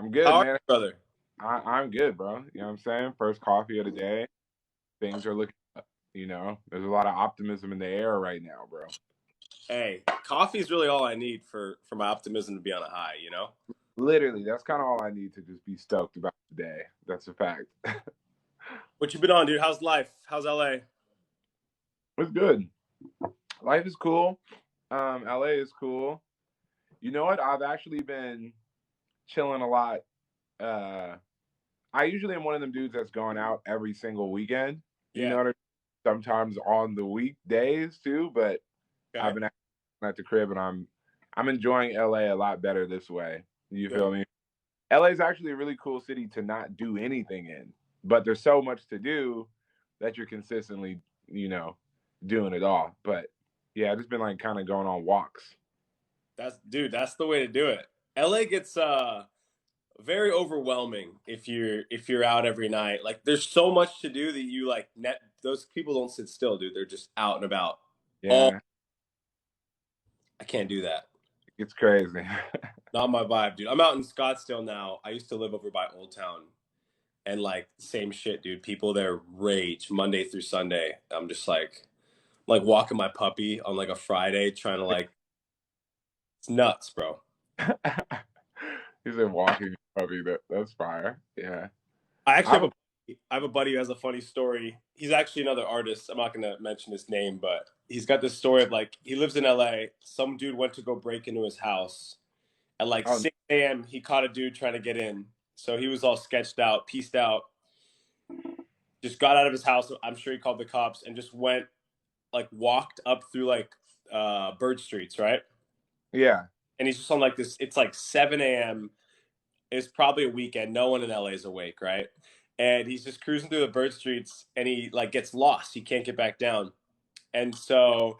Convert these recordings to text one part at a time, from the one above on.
I'm good, How are man. you, brother? I'm good, bro. You know what I'm saying? First coffee of the day. Things are looking up. There's a lot of optimism in the air right now, bro. Hey, coffee is really all I need for my optimism to be on a high, you know? Literally, that's kind of all I need to just be stoked about today. That's a fact. What you been on, dude? How's life? How's LA? It's good. Life is cool. LA is cool. You know what? I've actually been chilling a lot. Uh, I usually am one of them dudes that's going out every single weekend. You Yeah. know what I mean? Sometimes on the weekdays too, but I've Okay. been at the crib and I'm enjoying LA a lot better this way. You Good. feel me? LA is actually a really cool city to not do anything in, but there's so much to do that you're consistently, doing it all. But yeah, I've just been like kind of going on walks. That's the way to do it. LA gets very overwhelming if you're out every night. Like there's so much to do that you like net those people don't sit still, dude. They're just out and about. All Yeah, I can't do that. it's crazy. Not my vibe, dude. I'm out in Scottsdale now. I used to live over by Old Town. And like same shit, dude. People there rage Monday through Sunday. I'm just like walking my puppy on like a Friday, trying to like it's nuts, bro. He's been walking puppy. That's fire. Yeah. I I actually have have a a buddy who has a funny story. He's actually another artist. I'm not gonna mention his name, but he's got this story of like he lives in LA. Some dude went to go break into his house at like oh 6 a.m. He caught a dude trying to get in, so he was all sketched out, pieced out. Just got out of his house. I'm sure he called the cops and just went like walked up through like Bird Streets, right? yeah. And he's just on like this. It's like 7 a.m. It's probably a weekend. No one in LA is awake, right? And he's just cruising through the Bird Streets, and he like gets lost. He can't get back down, and so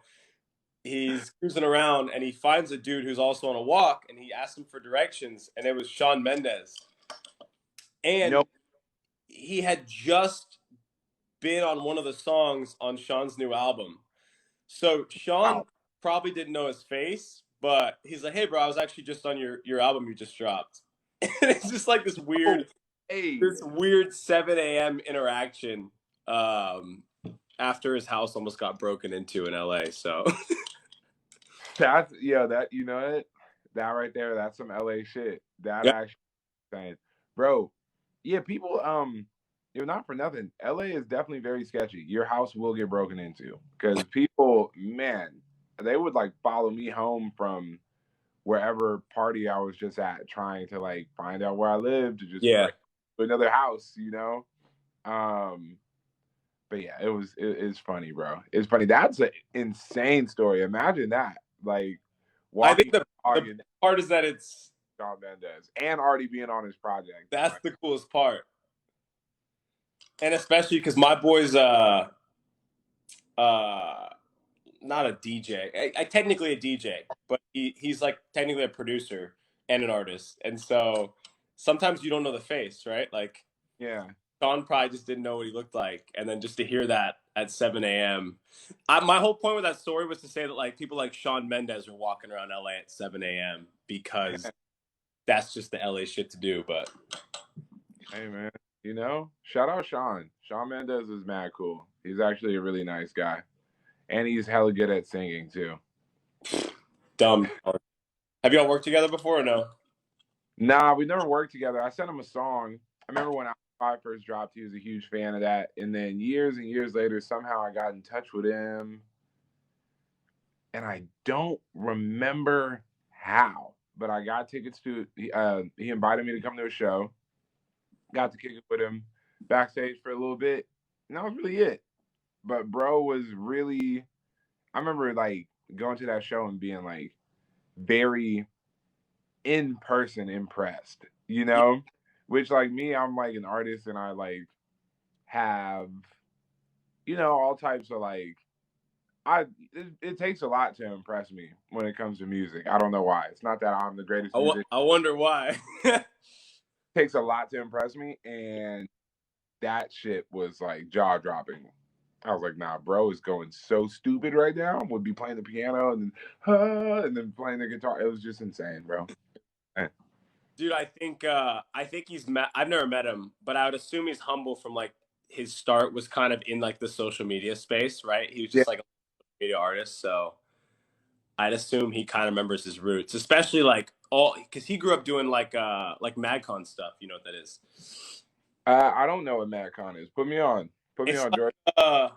he's cruising around, and he finds a dude who's also on a walk, and he asks him for directions, and it was Shawn Mendes, No. and he had just been on one of the songs on Sean's new album. So Sean Wow. probably didn't know his face, but he's like, "Hey, bro, I was actually just on your album you just dropped." And it's just like Oh, hey. this weird 7 a.m. interaction after his house almost got broken into in LA. So That's that you know it. That right there, that's some LA shit. That yep. actually saying, bro. Yeah, people. Not for nothing. LA is definitely very sketchy. Your house will get broken into because people, man, they would like follow me home from wherever party I was just at, trying to like find out where I lived to just Yeah. break another house. Um, but yeah, it's funny, bro. It's funny. That's an insane story. Imagine that, like I think walking the dog and part is that Shawn Mendes and already being on his project. that's Like, the coolest part. And especially because my boy's uh not a DJ. I technically a DJ, but he's like technically a producer and an artist. And so sometimes you don't know the face, right? Like yeah, Sean probably just didn't know what he looked like. And then just to hear that at 7 a.m. My whole point with that story was to say that like people like Shawn Mendes are walking around LA at 7 a.m. because that's just the LA shit to do. But hey man, shout out Shawn. Shawn Mendes is mad cool. He's actually a really nice guy, and he's hella good at singing too. dumb. Have y'all worked together before or no? Nah, we never worked together. I sent him a song. I remember when I first dropped, he was a huge fan of that. And then years and years later, somehow I got in touch with him. And I don't remember how, but I got tickets to, he invited me to come to a show. Got to kick it with him backstage for a little bit. And that was really it. But bro was really, I remember like going to that show and being like very in person impressed. Which like me, I'm like an artist and I like have, all types of like it takes a lot to impress me when it comes to music. I don't know why. It's not that I'm the greatest musician. I wonder why. It takes a lot to impress me, and that shit was like jaw dropping. I was like, nah, bro is going so stupid right now. Would be playing the piano and then playing the guitar. It was just insane, bro. Dude, I think he's I've never met him, but I would assume he's humble from like his start was kind of in like the social media space, right? He was Yeah. just like a media artist, so I'd assume he kind of remembers his roots, especially like all because he grew up doing like MagCon stuff. You know what that is? I don't know what MadCon is. Put me on. Put me It's on, like, George.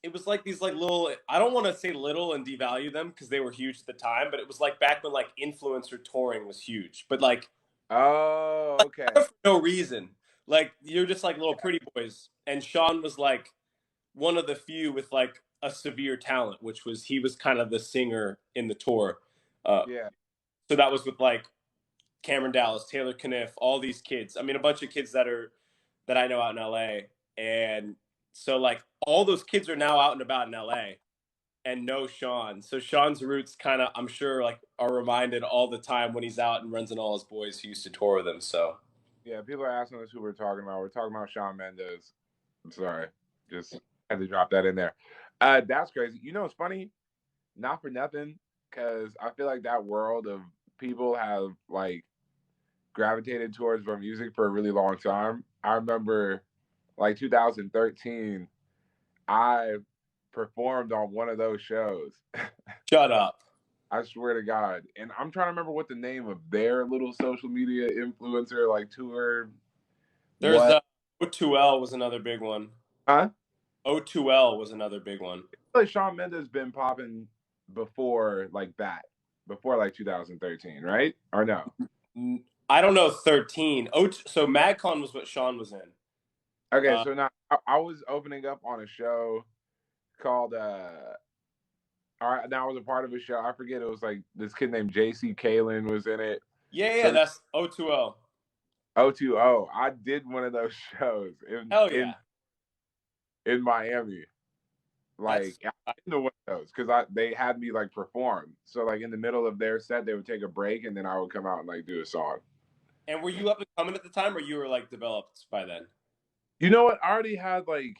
it was like these like little. I don't want to say little and devalue them because they were huge at the time, but it was like back when like influencer touring was huge, but like Oh, okay. for no reason. Like you're just like little pretty boys, and Sean was like one of the few with like a severe talent, which was he was kind of the singer in the tour. Yeah. So that was with like Cameron Dallas, Taylor Caniff, all these kids. I mean, a bunch of kids that I know out in LA, and so like all those kids are now out and about in LA and know Sean. So Sean's roots kind of, I'm sure, like are reminded all the time when he's out and runs into all his boys who used to tour with him. So Yeah, people are asking us who we're talking about. We're talking about Shawn Mendes. I'm sorry. Just had to drop that in there. That's crazy. You know, it's funny. Not for nothing, because I feel like that world of people have like gravitated towards my music for a really long time. I remember like 2013, I performed on one of those shows. shut up. I swear to God. And I'm trying to remember what the name of their little social media influencer like tour. There's What? O2L was another big one. Huh? O2L was another big one. Like Shawn Mendes been popping before like that, before like 2013, right? Or no? I don't know 13. So MagCon was what Sean was in. Okay, so now I was opening up on a show called all right, now I was a part of a show. I forget, it was like this kid named JC Kalen was in it. Yeah, So that's O2O. O2O. I did one of those shows Hell yeah. in Miami. Like I didn't know one of those because they had me like perform. So like in the middle of their set, they would take a break and then I would come out and like do a song. And were you up and coming at the time, or you were like developed by then? You know what? I already had like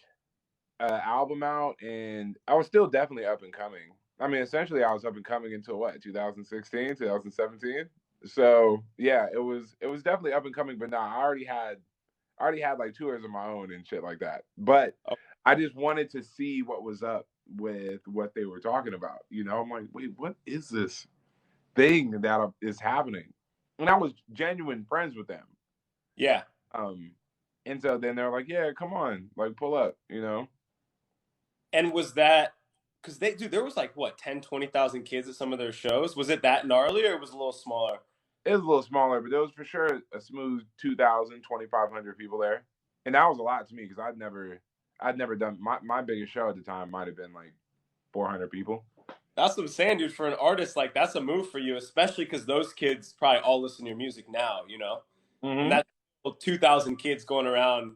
an album out, and I was still definitely up and coming. I mean, essentially, I was up and coming until what 2016, 2017. So yeah, it was definitely up and coming. But nah, I already had like tours of my own and shit like that. But I just wanted to see what was up with what they were talking about. You know, I'm like, wait, what is this thing that is happening? And I was genuine friends with them. Yeah. And so then they're like, yeah, come on, like pull up, you know. And was that because there was like what 10, 20,000 kids at some of their shows? Was it that gnarly or it was a little smaller? It was a little smaller, but there was for sure a smooth 2,000, 2,500 people there. And that was a lot to me because I'd never done my biggest show at the time might have been like 400 people. That's what I'm saying, dude. For an artist, like that's a move for you, especially because those kids probably all listen to your music now, you know. And Mm-hmm. that's 2,000 kids going around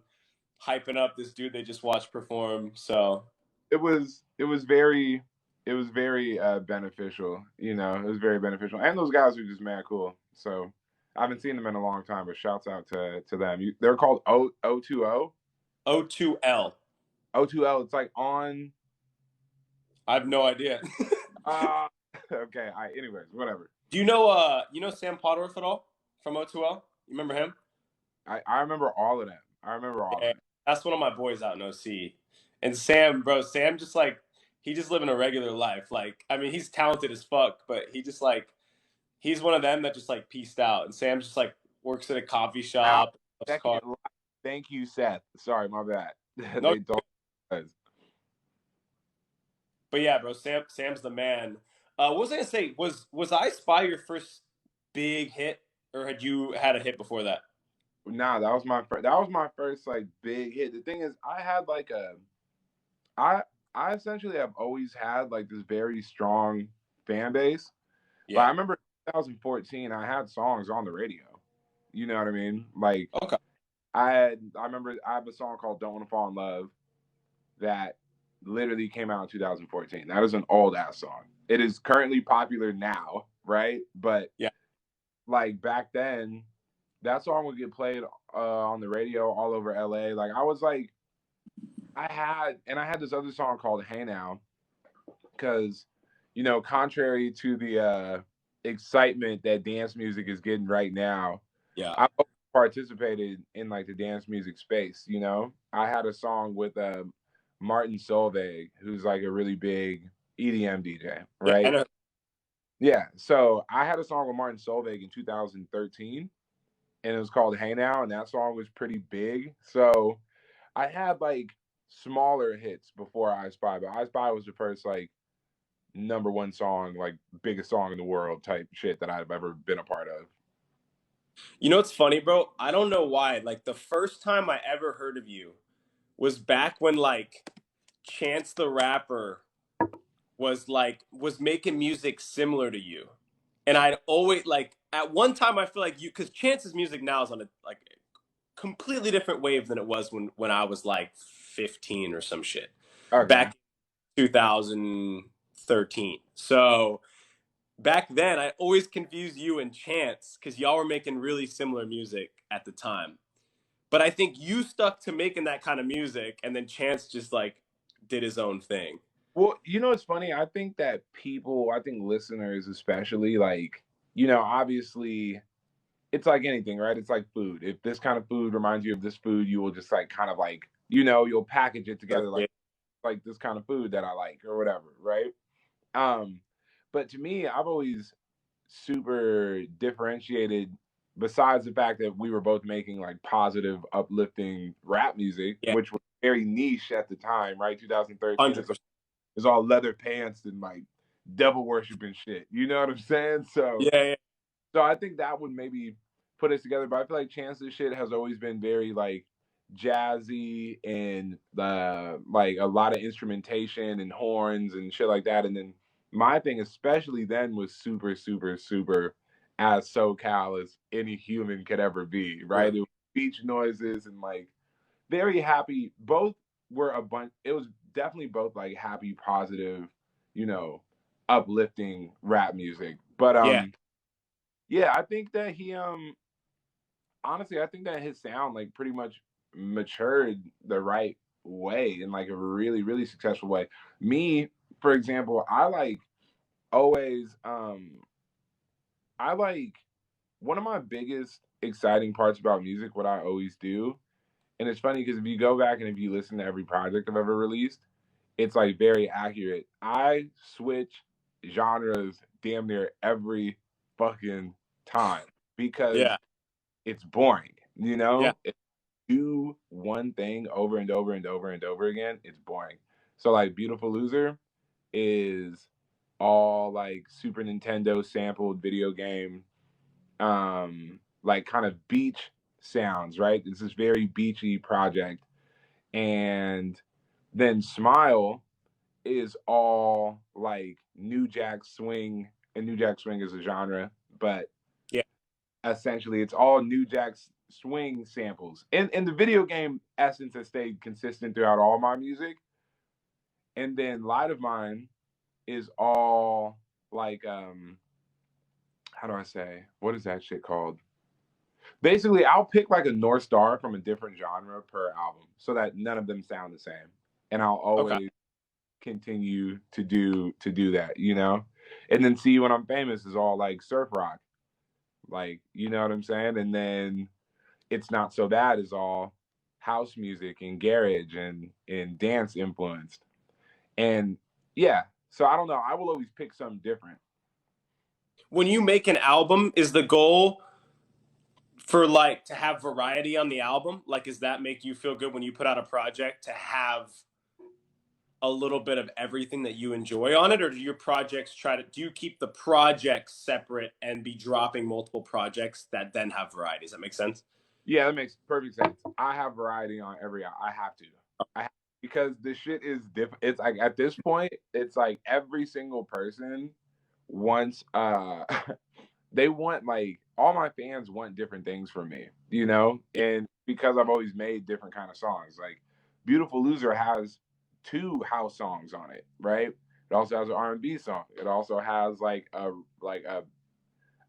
hyping up this dude they just watched perform. So it was very beneficial. You know, it was very beneficial, and those guys are just mad cool. So I haven't seen them in a long time, but shouts out to them. They're called O2O. O2L. O2L. It's like on. I have no idea. Okay. Anyways, whatever. Do you know Sam Potterworth at all from O2L? You remember him? I remember all of them. I remember all of them. That's one of my boys out in OC. And Sam, bro, Sam just like he just living a regular life. Like, I mean, he's talented as fuck, but he just like he's one of them that just like pieced out. And Sam just like works at a coffee shop. Thank you, Seth. Sorry, my bad. No, They don't. but yeah, bro, Sam's the man. What was I gonna say? Was I Spy your first big hit, or had you had a hit before that? Nah, that was my first. That was my first like big hit. The thing is, I essentially have always had like this very strong fan base. Yeah. But I remember 2014, I had songs on the radio. You know what I mean? Like, okay. I remember I have a song called "Don't Want to Fall in Love" that literally came out in 2014. That is an old ass song. It is currently popular now, right? But yeah, like back then, that song would get played on the radio all over LA. Like I was like, I had this other song called "Hey Now," because you know, contrary to the excitement that dance music is getting right now, Yeah. I participated in like the dance music space. You know, I had a song with Martin Solveig, who's like a really big EDM DJ, Yeah. right? And Yeah. So I had a song with Martin Solveig in 2013, and it was called "Hey Now," and that song was pretty big. So I had like smaller hits before I Spy, but I Spy was the first like number one song, like biggest song in the world type shit that I've ever been a part of. you know what's funny, bro? I don't know why. Like the first time I ever heard of you was back when like Chance the Rapper was making music similar to you. And I'd always like at one time I feel like you because Chance's music now is on a like completely different wave than it was when I was like 15 or some shit. Okay. Back in 2013. So back then I always confused you and Chance because y'all were making really similar music at the time. But I think you stuck to making that kind of music and then Chance just like did his own thing. Well, you know, it's funny. I think that people, I think listeners especially, like, you know, obviously it's like anything, right? It's like food. If this kind of food reminds you of this food, you will just like kind of like, you know, you'll package it together like this kind of food that I like or whatever, right? Um, but to me, I've always super differentiated besides the fact that we were both making like positive, uplifting rap music, Yeah. which was very niche at the time, right? 2013 100%. is all leather pants and like devil worshiping shit. You know what I'm saying? So Yeah, yeah. so I think that would maybe put us together. But I feel like Chance's shit has always been very like jazzy and like a lot of instrumentation and horns and shit like that. And then my thing, especially then, was super, super, super as SoCal as any human could ever be. Yeah. Right? It was beach noises and like very happy. Both were a bunch. It was definitely both like happy, positive, you know, uplifting rap music. But Yeah. yeah, I think that he honestly, I think that his sound like pretty much matured the right way in like a really, really successful way. Me, for example, I like always I like one of my biggest exciting parts about music, what I always do, and it's funny because if you go back and if you listen to every project I've ever released, it's like very accurate. I switch genres damn near every fucking time because Yeah. it's boring, you Yeah. know? If you do one thing over and over and over and over again, it's boring. So like Beautiful Loser is all like Super Nintendo sampled video game like kind of beach sounds, right? It's this very beachy project. And then Smile is all like New Jack Swing, and New Jack Swing is a genre, but Yeah. essentially it's all New Jack Swing samples. And the video game essence has stayed consistent throughout all my music. And then Light of Mine is all like how do I say? What is that shit called? Basically, I'll pick like a North Star from a different genre per album so that none of them sound the same. And I'll Okay. always continue to do that, you know? And then See When I'm Famous is all like surf rock. Like, you know what I'm saying? And then It's Not So Bad is all house music and garage and dance influenced. And yeah, so I don't know. I will always pick something different. When you make an album, is the goal for like to have variety on the album? Like, does that make you feel good when you put out a project to have a little bit of everything that you enjoy on it, or do your projects do you keep the projects separate and be dropping multiple projects that then have variety? Does that make sense? Yeah, that makes perfect sense. I have variety on every. I have to. I have, because the shit is different. It's like at this point, it's like every single person wants. They want like all my fans want different things from me, you know, and because I've always made different kind of songs. Like Beautiful Loser has two house songs on it, right? It also has an R&B song. It also has like a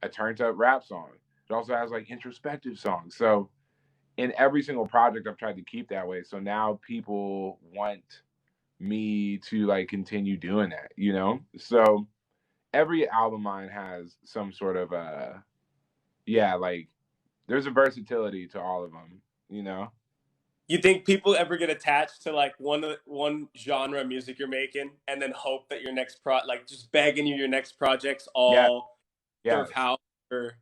turned up rap song. It also has like introspective songs. So in every single project I've tried to keep that way. So now people want me to like continue doing that, you know? So every album mine has some sort of yeah, like there's a versatility to all of them, you know? You think people ever get attached to like one genre of music you're making, and then hope that your next like just begging you your next projects Yeah, all yes, surf house or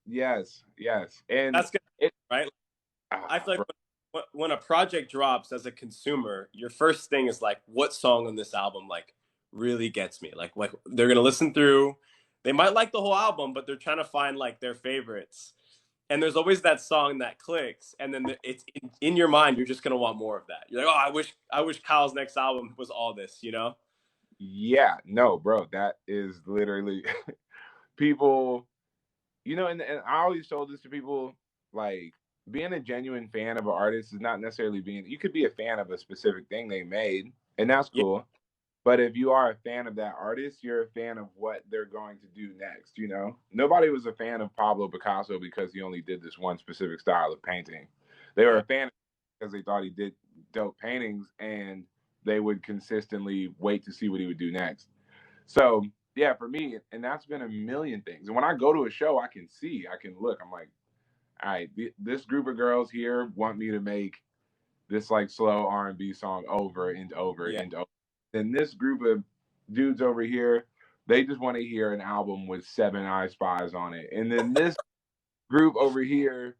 yes. And that's good, it, right? I feel bro, like when a project drops as a consumer, your first thing is like, what song on this album like really gets me? Like they're gonna listen through. They might like the whole album, but they're trying to find like their favorites. And there's always that song that clicks, and then it's in your mind. You're just gonna want more of that. You're like, oh, I wish Kyle's next album was all this, you know? yeah, no, bro, that is literally people, you know, and I always told this to people, like, being a genuine fan of an artist is not necessarily being, you could be a fan of a specific thing they made, and that's Yeah, cool. But if you are a fan of that artist, you're a fan of what they're going to do next, you know? Nobody was a fan of Pablo Picasso because he only did this one specific style of painting. They were yeah, a fan because they thought he did dope paintings and they would consistently wait to see what he would do next. So, yeah, for me, and that's been a million things. And when I go to a show, I can see, I can look. I'm like, all right, this group of girls here want me to make this like slow R&B song over and over yeah. and over. Then this group of dudes over here, they just want to hear an album with 7 I Spies on it. And then this group over here,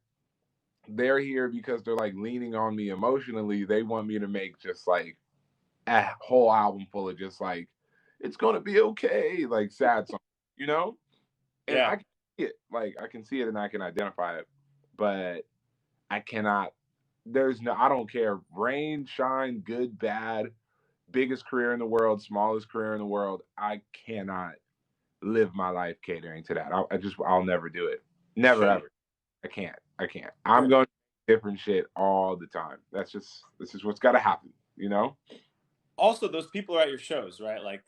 they're here because they're like leaning on me emotionally. They want me to make just like a whole album full of just like it's gonna be okay, like sad songs, you know? And Yeah. I can see it, like I can see it and I can identify it, but I cannot. There's no. I don't care. Rain, shine, good, bad, biggest career in the world, smallest career in the world. I cannot live my life catering to that. I'll never do it. Never Sure. ever. I can't. I can't. I'm Sure. going to do different shit all the time. This is what's got to happen. You know? Also, those people are at your shows, right? Like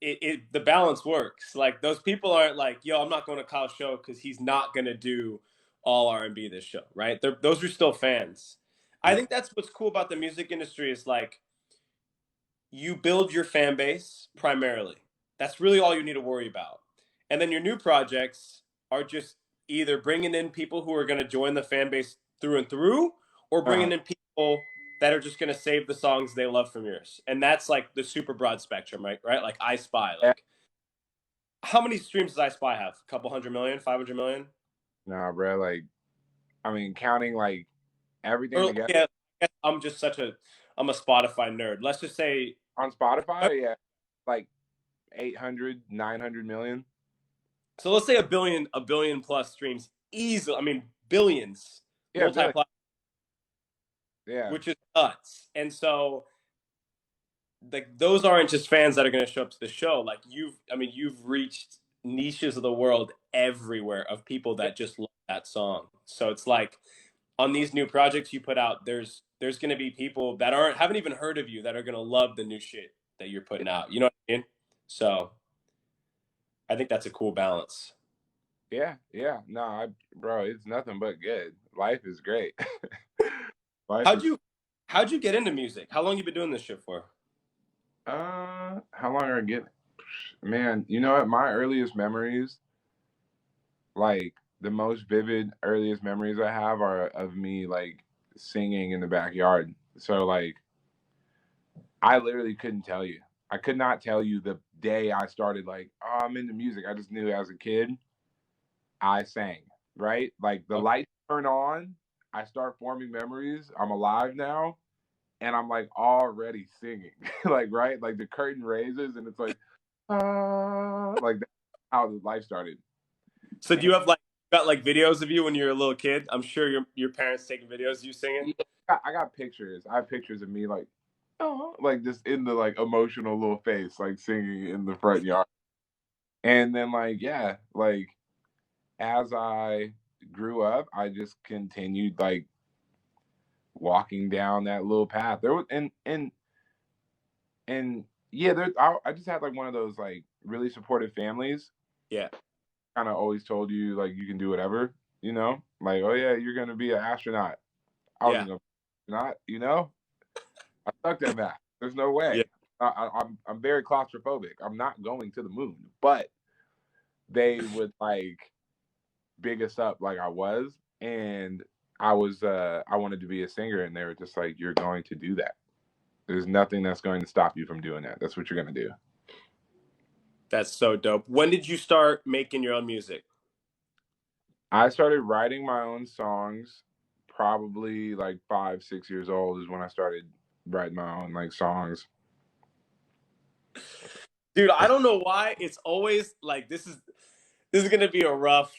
the balance works. Like those people aren't like, yo, I'm not going to Kyle's show because he's not gonna do all R&B this show, right? Those are still fans. I Yeah. think that's what's cool about the music industry is like you build your fan base primarily. That's really all you need to worry about. And then your new projects are just either bringing in people who are going to join the fan base through and through, or Uh, bringing in people that are just going to save the songs they love from yours. And that's like the super broad spectrum, right? Right? Like I Spy. yeah. Like, how many streams does I Spy have? A couple 100 million, 500 million? Nah, bro. Like, I mean, counting like everything Or together yeah, I guess I'm a Spotify nerd. Let's just say, on Spotify, yeah, like 800, 900 million. so let's say a billion plus streams easily. I mean, billions, Yeah, multi Billy. Yeah. which is nuts. And so, like, those aren't just fans that are going to show up to the show. Like, you've reached niches of the world everywhere of people Yeah. that just love that song. So it's like on these new projects you put out, there's going to be people that haven't even heard of you that are going to love the new shit that you're putting out. You know what I mean? So I think that's a cool balance. Yeah. No, bro, it's nothing but good. Life is great. Life How'd is. you how'd you get into music? How long you been doing this shit for? How long are I getting? Man, you know what? My earliest memories, like the most vivid earliest memories I have, are of me like singing in the backyard. So like, I literally couldn't tell you. I could not tell you the day I started like, oh, I'm into music. I just knew as a kid I sang, right? Like the Okay. lights turn on, I start forming memories. I'm alive now, and I'm like already singing, like right, like the curtain raises, and it's like, like that's how the life started. So do And you have like got like videos of you when you're a little kid? I'm sure your parents taking videos of you singing. yeah, I got pictures. I have pictures of me like, oh, like just in the like emotional little face, like singing in the front yard. And then like yeah, like as I grew up, I just continued like walking down that little path. There was and yeah, I just had like one of those like really supportive families. Yeah. Kind of always told you like you can do whatever, you know, like oh yeah, you're gonna be an astronaut. I Yeah. wasn't gonna be an astronaut, you know. I sucked at math. There's no way. Yeah. I'm very claustrophobic. I'm not going to the moon, but they would like big us up like I was, and I wanted to be a singer, and they were just like, "You're going to do that. There's nothing that's going to stop you from doing that. That's what you're going to do." That's so dope. When did you start making your own music? I started writing my own songs probably like 5, 6 years old is when I started writing my own like songs. Dude, I don't know why it's always like this is gonna be a rough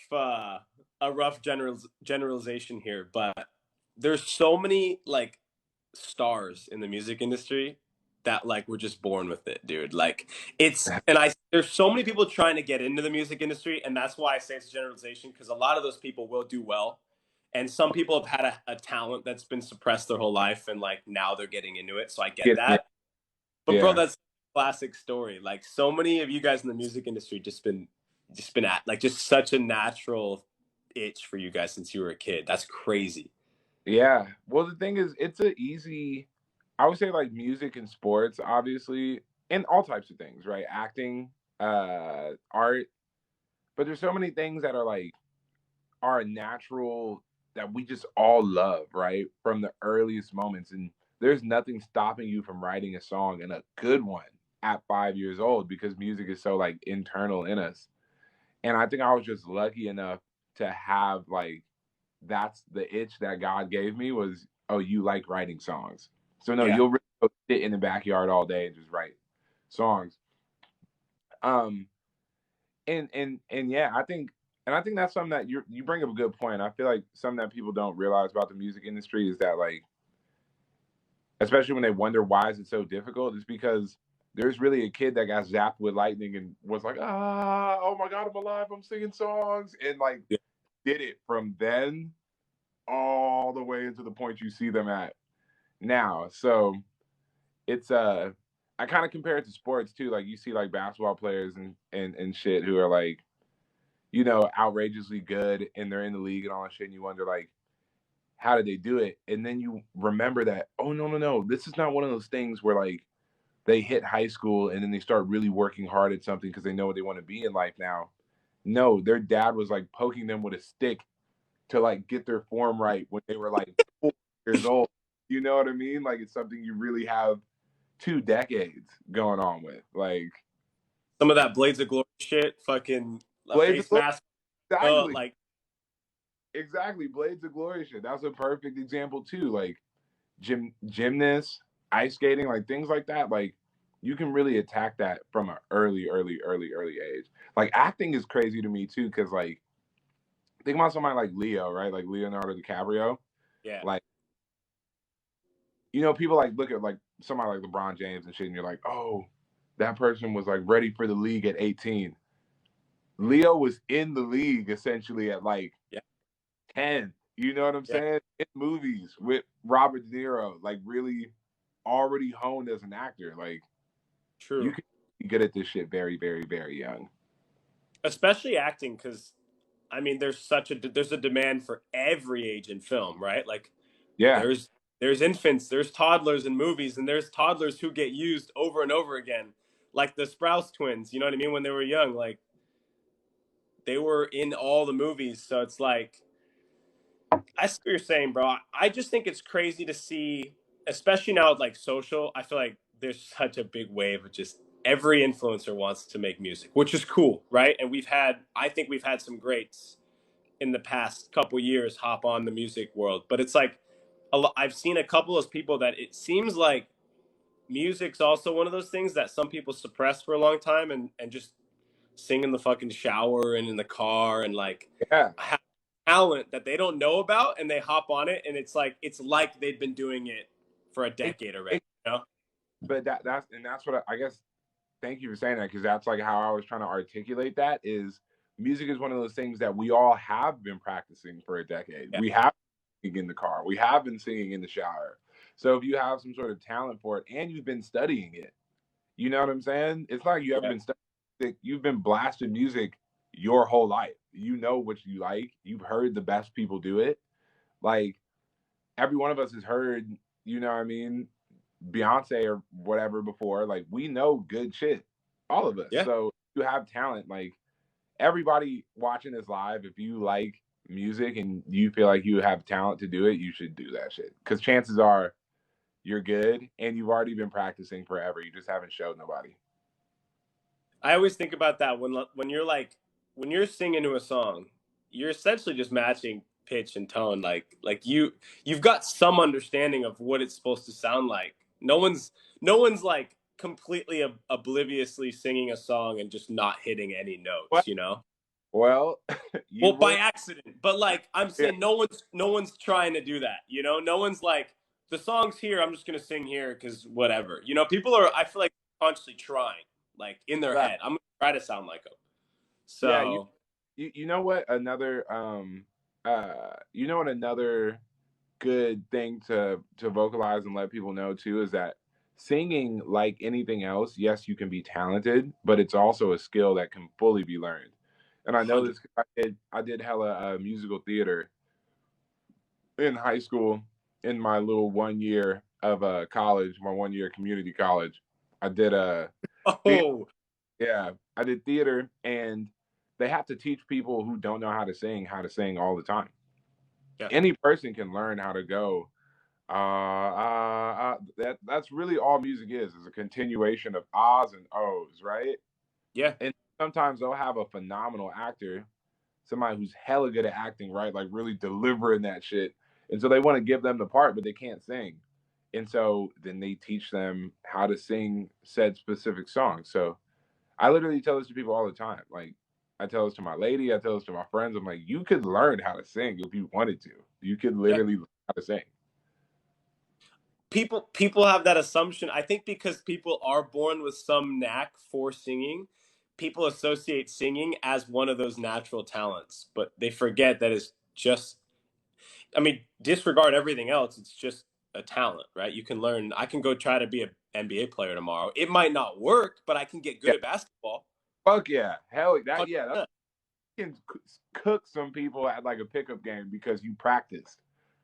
generalization here, but there's so many like stars in the music industry that like were just born with it, dude. Like it's and I there's so many people trying to get into the music industry, and that's why I say it's a generalization because a lot of those people will do well, and some people have had a talent that's been suppressed their whole life, and like now they're getting into it. So I get Yeah, that, but bro, yeah, that's a classic story. Like so many of you guys in the music industry just been at like just such a natural itch for you guys since you were a kid. That's crazy. yeah. Well, the thing is, it's a easy. I would say like music and sports, obviously, and all types of things, right? Acting, art, but there's so many things that are natural that we just all love, right? From the earliest moments. And there's nothing stopping you from writing a song and a good one at 5 years old because music is so like internal in us. And I think I was just lucky enough to have like that's the itch that God gave me was, oh, you like writing songs. So no, Yeah. you'll really go sit in the backyard all day and just write songs. Um and yeah, I think that's something that you bring up a good point. I feel like something that people don't realize about the music industry is that like, especially when they wonder why is it so difficult, is because there's really a kid that got zapped with lightning and was like, oh my God, I'm alive, I'm singing songs, and like Yeah. did it from then all the way into the point you see them at now. So it's I kind of compare it to sports too. Like you see like basketball players and shit who are like, you know, outrageously good and they're in the league and all that shit, and you wonder like, how did they do it? And then you remember that, oh no, this is not one of those things where like they hit high school and then they start really working hard at something because they know what they want to be in life now. No, their dad was like poking them with a stick to like get their form right when they were like 4 years old. You know what I mean? Like it's something you really have 2 decades going on with. Like Some of that Blades of Glory shit, fucking a Blades of face Glory, mask, exactly. like Exactly. Blades of Glory shit. That's a perfect example too. Like gymnasts, ice skating, like things like that. Like you can really attack that from an early age. Like acting is crazy to me too, because like think about somebody like Leo, right? Like Leonardo DiCaprio. yeah, Like, you know, people like look at like somebody like LeBron James and shit, and you're like, oh, that person was like ready for the league at 18. Leo was in the league essentially at like yeah, 10. You know what I'm yeah, saying? In movies with Robert De Niro, like really already honed as an actor. Like you true. can be good at this shit very young. Especially acting, because I mean, there's a demand for every age in film, right? Like Yeah. there's there's infants, there's toddlers in movies, and there's toddlers who get used over and over again, like the Sprouse twins. You know what I mean? When they were young, like they were in all the movies. So it's like I see what you're saying, bro. I just think it's crazy to see, especially now with like social. I feel like there's such a big wave of just every influencer wants to make music, which is cool, right? And I think we've had some greats in the past couple years hop on the music world, but it's like I've seen a couple of people that it seems like music's also one of those things that some people suppress for a long time and just sing in the fucking shower and in the car and like Yeah. have talent that they don't know about and they hop on it and it's like they've been doing it for a It, decade already, it, you know? but that's what I guess. Thank you for saying that because that's like how I was trying to articulate that. Is music is one of those things that we all have been practicing for a decade. Yeah. We have been singing in the car. We have been singing in the shower. So if you have some sort of talent for it and you've been studying it, you know what I'm saying? It's not like you haven't Yeah. been studying music. You've been blasting music your whole life. You know what you like. You've heard the best people do it. Like every one of us has heard, you know what I mean, Beyonce or whatever before. Like we know good shit, all of us. Yeah. So you have talent. Like everybody watching this live, if you like music and you feel like you have talent to do it, you should do that shit. Because chances are you're good and you've already been practicing forever. You just haven't showed nobody. I always think about that when you're like when you're singing to a song, you're essentially just matching pitch and tone. Like you've got some understanding of what it's supposed to sound like. No one's like completely obliviously singing a song and just not hitting any What? notes, you know? Well, Well, you by would. accident. But like I'm Yeah. saying no one's trying to do that, you know? No one's like the song's here, I'm just going to sing here cuz whatever. You know, people are I feel like consciously trying like in their Right. head. I'm going to try to sound like them. Yeah. So, You know what another you know what another good thing to vocalize and let people know too is that singing, like anything else, yes, you can be talented, but it's also a skill that can fully be learned. And I know 100. this 'cause I did hella musical theater in high school in my little 1 year of college, my 1 year community college. I did a Oh, yeah, I did theater, and they have to teach people who don't know how to sing all the time. yeah. Any person can learn how to go. That's really all music is a continuation of ahs and ohs, right? Yeah. And sometimes they'll have a phenomenal actor, somebody who's hella good at acting, right? Like really delivering that shit. And so they want to give them the part, but they can't sing. And so then they teach them how to sing said specific song. So I literally tell this to people all the time. Like I tell this to my lady, I tell this to my friends. I'm like, you could learn how to sing if you wanted to. You could Yeah. literally learn how to sing. People have that assumption. I think because people are born with some knack for singing, people associate singing as one of those natural talents, but they forget that it's just I mean, disregard everything else. It's just a talent, right? You can learn. I can go try to be an NBA player tomorrow. It might not work, but I can get good Yeah. at basketball. Fuck yeah. Hell that yeah. 100%. You can cook some people at like a pickup game because you practiced,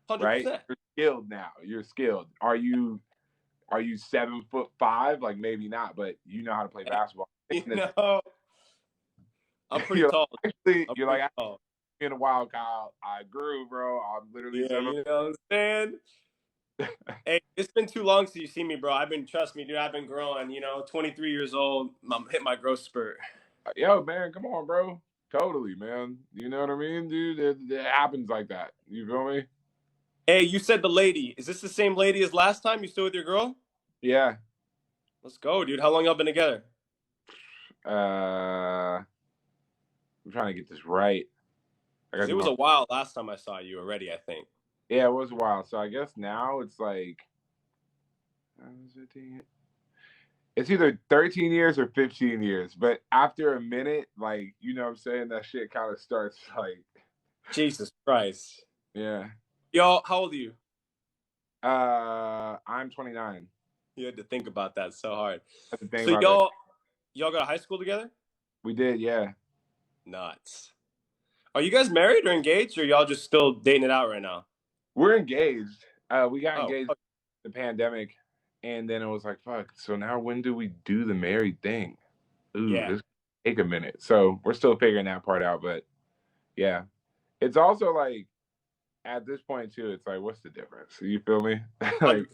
right? 100%. You're skilled now. You're skilled. Are you 7'5"? Like maybe not, but you know how to play basketball. You know, I'm pretty You're tall. like, actually, I'm you're pretty like, tall. in a while, Kyle. I grew, bro. I'm literally Yeah, seven. you know what I'm saying? Hey, it's been too long since you see me, bro. Trust me, dude, I've been growing, 23 years old. I'm hit my growth spurt. Yo, man, come on, bro. Totally, man. You know what I mean, dude? It happens like that. You feel me? Hey, you said the lady. Is this the same lady as last time? You still with your girl? Yeah. Let's go, dude. How long y'all been together? I'm trying to get this right. I got Because to it do was my. a while last time I saw you already, I think. Yeah, it was a while. So I guess now it's like it's either 13 years or 15 years. But after a minute, like, you know what I'm saying, that shit kind of starts like, Jesus Christ. yeah. Y'all, how old are you? I'm 29. You had to think about that so hard. That's the thing So about that. y'all go to high school together? We did, yeah. Nuts. Are you guys married or engaged, or y'all just still dating it out right now? We're engaged. We got Oh, engaged in the pandemic, and then it was like, fuck. So now when do we do the married thing? Ooh, yeah. this take a minute. So we're still figuring that part out, but yeah. It's also like at this point too, it's like, what's the difference? You feel me? Like, 100%.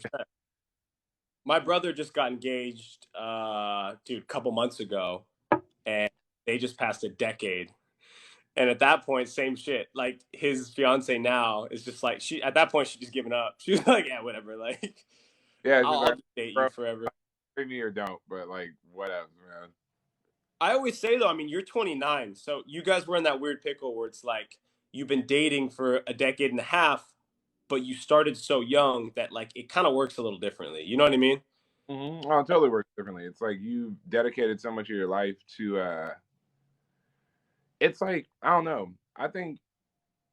My brother just got engaged, dude, a couple months ago, and they just passed a decade. And at that point, same shit. Like his fiance now is just like she. At that point, she just given up. She was like, "Yeah, whatever. Like, yeah, I'll, she's I'll like, just date bro, you forever." marry me or don't, but like, whatever, man. I always say though, I mean, you're 29, so you guys were in that weird pickle where it's like you've been dating for a decade and a half, but you started so young that like it kind of works a little differently. You know what I mean? Oh, it totally works differently. It's like you dedicated so much of your life to. It's like I don't know. I think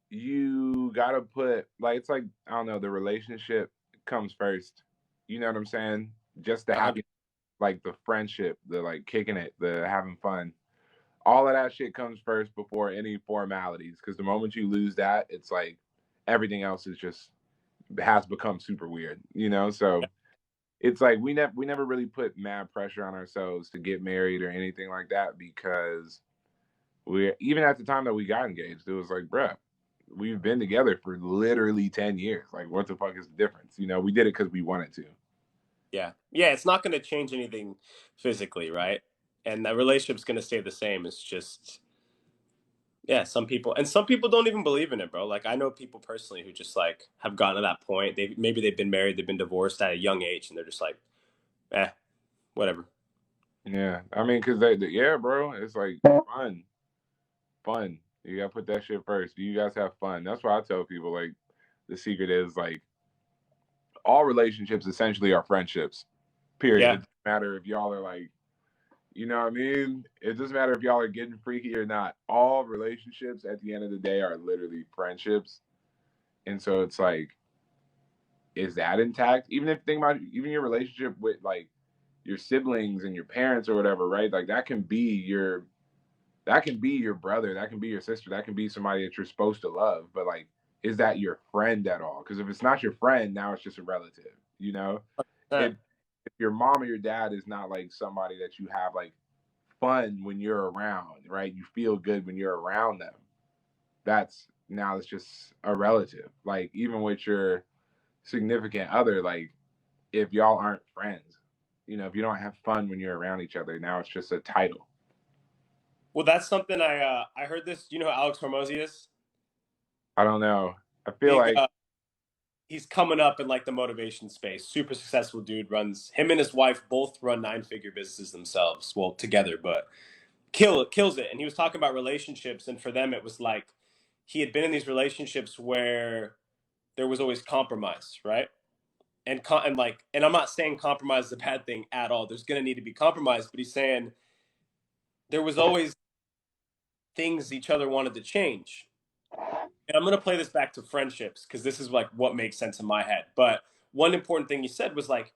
you gotta put like it's like I don't know. The relationship comes first. You know what I'm saying? Just the A hundred. happy, like the friendship, the like kicking it, the having fun. All of that shit comes first before any formalities. Because the moment you lose that, it's like everything else is just has become super weird. You know, so it's like we never really put mad pressure on ourselves to get married or anything like that because we even at the time that we got engaged, it was like, bruh, we've been together for literally 10 years. Like, what the fuck is the difference? You know, we did it because we wanted to. Yeah. Yeah, it's not going to change anything physically, right? And the relationship's going to stay the same. It's just, yeah, some people don't even believe in it, bro. Like I know people personally who just like have gotten to that point. Maybe they've been married, they've been divorced at a young age, and they're just like, whatever. Yeah, I mean, cause yeah, bro, it's like fun. You gotta put that shit first. You guys have fun. That's why I tell people like the secret is like all relationships essentially are friendships. Period. It Yeah. doesn't matter if y'all are like, you know what I mean? It doesn't matter if y'all are getting freaky or not. All relationships at the end of the day are literally friendships. And so it's like, is that intact? Even if think about even your relationship with like your siblings and your parents or whatever, right? Like that can be your brother, that can be your sister, that can be somebody that you're supposed to love, but like, is that your friend at all? Because if it's not your friend, now it's just a relative, you know? Huh. If your mom or your dad is not like somebody that you have like fun when you're around, right? You feel good when you're around them. That's now it's just a relative. Like even with your significant other, like if y'all aren't friends, you know, if you don't have fun when you're around each other, now it's just a title. Well, that's something I heard this. Do you know who Alex Hormozy is? I don't know. I feel Big like he's coming up in like the motivation space. Super successful dude. Runs him and his wife both run 9-figure businesses themselves. Well, together, but kills it. And he was talking about relationships, and for them, it was like he had been in these relationships where there was always compromise, right? And I'm not saying compromise is a bad thing at all. There's going to need to be compromise, but he's saying there was always things each other wanted to change. And I'm going to play this back to friendships because this is like what makes sense in my head. But one important thing he said was like,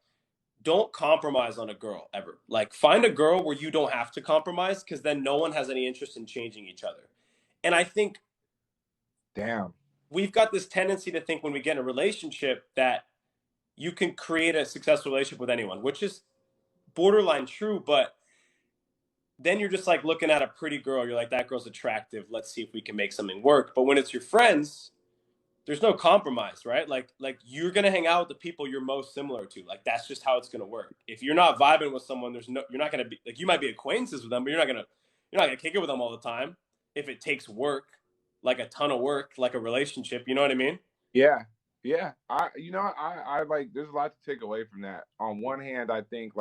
don't compromise on a girl ever. Like, find a girl where you don't have to compromise because then no one has any interest in changing each other. And I think damn. we've got this tendency to think when we get in a relationship that you can create a successful relationship with anyone, which is borderline true, but then you're just like looking at a pretty girl, you're like, that girl's attractive, let's see if we can make something work. But when it's your friends, there's no compromise, right? Like you're gonna hang out with the people you're most similar to. Like that's just how it's gonna work. If you're not vibing with someone, you're not gonna be like, you might be acquaintances with them, but you're not gonna kick it with them all the time. If it takes work, like a ton of work, like a relationship, you know what I mean? Yeah. Yeah. I like there's a lot to take away from that. On one hand I think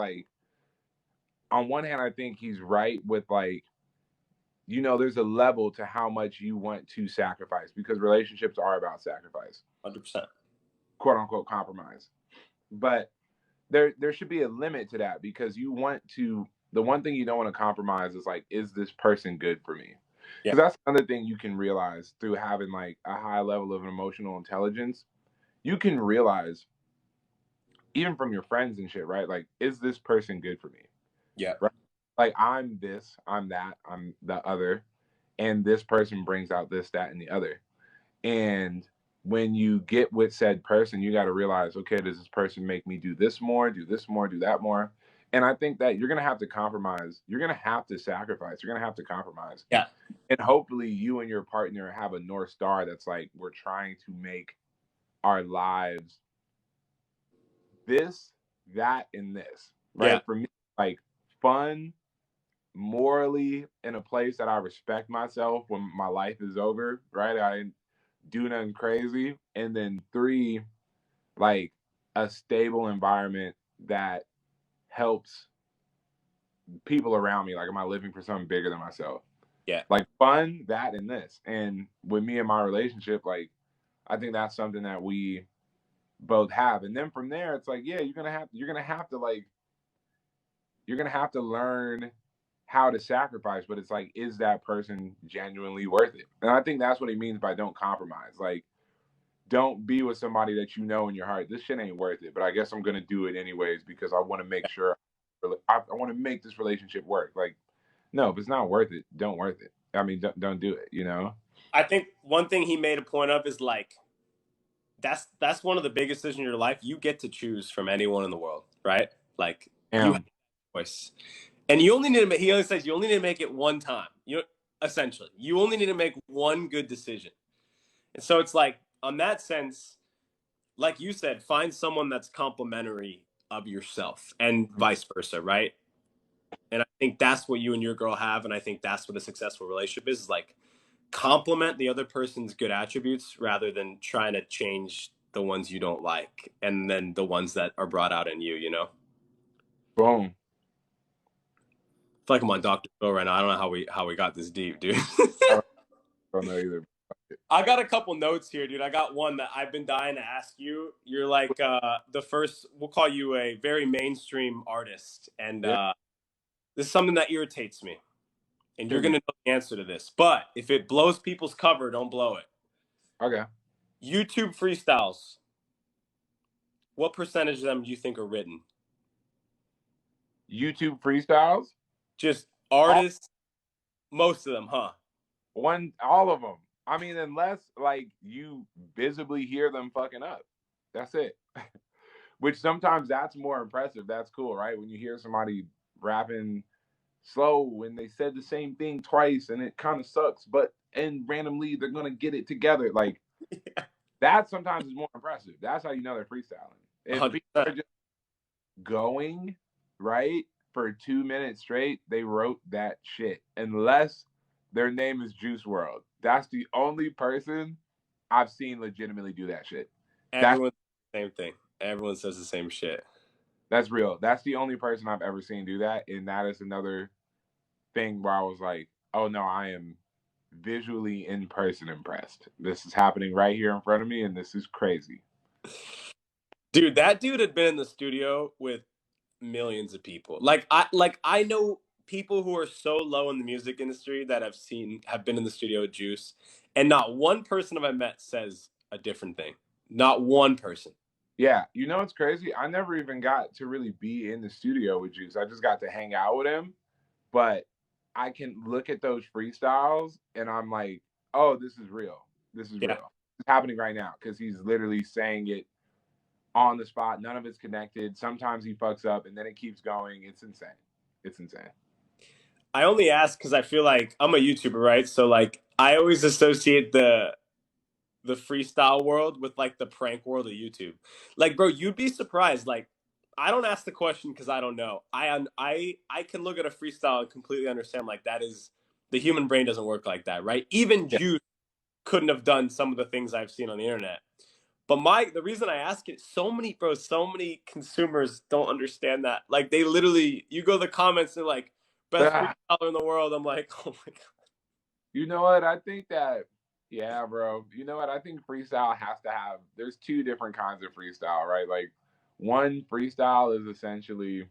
he's right with like, you know, there's a level to how much you want to sacrifice because relationships are about sacrifice, 100%. quote unquote compromise. But there should be a limit to that because you want to the one thing you don't want to compromise is like, is this person good for me? Yeah. Because that's another thing you can realize through having like a high level of emotional intelligence. You can realize even from your friends and shit, right? Like, is this person good for me? Yeah. Right? Like I'm this, I'm that, I'm the other, and this person brings out this, that, and the other. And when you get with said person, you got to realize, okay, does this person make me do this more, do this more, do that more? And I think that you're going to have to compromise. You're going to have to sacrifice. You're going to have to compromise. Yeah. And hopefully you and your partner have a North Star that's like, we're trying to make our lives this, that, and this, Yeah. right? For me, like fun, morally in a place that I respect myself when my life is over, right? I didn't do nothing crazy. And then three, like a stable environment that helps people around me. Like, am I living for something bigger than myself? Yeah. Like fun, that, and this. And with me and my relationship, like, I think that's something that we both have. And then from there, it's like, yeah, you're gonna have to learn how to sacrifice, but it's like, is that person genuinely worth it? And I think that's what he means by don't compromise. Like, don't be with somebody that you know in your heart, this shit ain't worth it, but I guess I'm gonna do it anyways because I want to make sure I want to make this relationship work. Like, no, if it's not worth it, don't worth it. I mean, don't do it. You know? I think one thing he made a point of is like that's one of the biggest decisions in your life. You get to choose from anyone in the world, right? Like you have And a choice. And you only need to make, he always says you only need to make it one time. essentially. You only need to make one good decision. And so it's like, on that sense, like you said, find someone that's complimentary of yourself and vice versa, right? And I think that's what you and your girl have. And I think that's what a successful relationship is like compliment the other person's good attributes rather than trying to change the ones you don't like and then the ones that are brought out in you, you know? Boom. I feel like I'm on Dr. Phil right now. I don't know how we got this deep, dude. I don't know either. I got a couple notes here, dude. I got one that I've been dying to ask you. You're like the first, we'll call you a very mainstream artist. And Yeah. this is something that irritates me. And you're Hit going me. to know the answer to this. But if it blows people's cover, don't blow it. Okay. YouTube freestyles. What percentage of them do you think are written? YouTube freestyles? Just artists, most of them, huh? All of them. I mean, unless like you visibly hear them fucking up. That's it. Which sometimes that's more impressive. That's cool, right? When you hear somebody rapping slow when they said the same thing twice and it kind of sucks, but and randomly they're gonna get it together. Like that sometimes is more impressive. That's how you know they're freestyling. If 100%. people are just going right for 2 minutes straight, they wrote that shit. Unless their name is Juice World. That's the only person I've seen legitimately do that shit. Everyone says the same thing. Everyone says the same shit. That's real. That's the only person I've ever seen do that. And that is another thing where I was like, oh no, I am visually in person impressed. This is happening right here in front of me, and this is crazy. Dude, that dude had been in the studio with millions of people. I know people who are so low in the music industry that have been in the studio with Juice, and not one person have I met says a different thing. Not one person. Yeah, you know what's crazy? I never even got to really be in the studio with Juice. I just got to hang out with him, but I can look at those freestyles and I'm like, oh, this is real. This is real. It's happening right now because he's literally saying it on the spot. None of it's connected. Sometimes he fucks up and then it keeps going. It's insane. It's insane. I only ask because I feel like I'm a YouTuber, right? So like I always associate the freestyle world with like the prank world of YouTube. Like, bro, you'd be surprised. Like, I don't ask the question because I don't know. I can look at a freestyle and completely understand. Like, that is the human brain doesn't work like that, right? Even Yeah. Juice couldn't have done some of the things I've seen on the internet. But the reason I ask it, so many consumers don't understand that. Like, they literally, you go to the comments and like, best freestyler in the world. I'm like, oh my god. You know what? I think that, yeah, bro. You know what? I think freestyle has to have, there's two different kinds of freestyle, right? Like, one freestyle is essentially,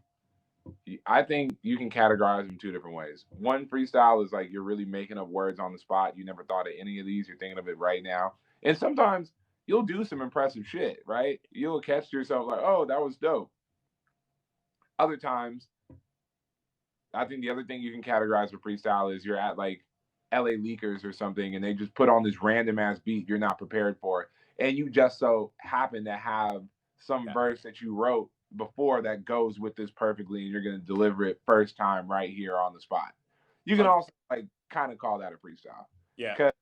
I think you can categorize them two different ways. One freestyle is like you're really making up words on the spot. You never thought of any of these. You're thinking of it right now. And sometimes you'll do some impressive shit, right? You'll catch yourself like, oh, that was dope. Other times, I think the other thing you can categorize with freestyle is you're at like LA Leakers or something and they just put on this random ass beat you're not prepared for. And you just so happen to have some verse that you wrote before that goes with this perfectly and you're going to deliver it first time right here on the spot. You can also like kind of call that a freestyle. Yeah. Cause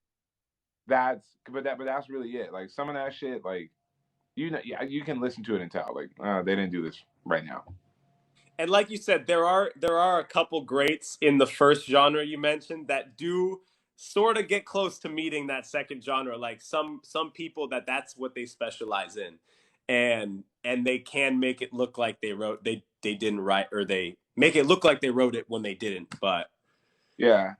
but that's really it. Like some of that shit, like, you know, yeah, you can listen to it and tell like, they didn't do this right now. And like you said, there are a couple greats in the first genre you mentioned that do sort of get close to meeting that second genre. Like some people that's what they specialize in, and they can make it look like they didn't write, or they make it look like they wrote it when they didn't. But yeah,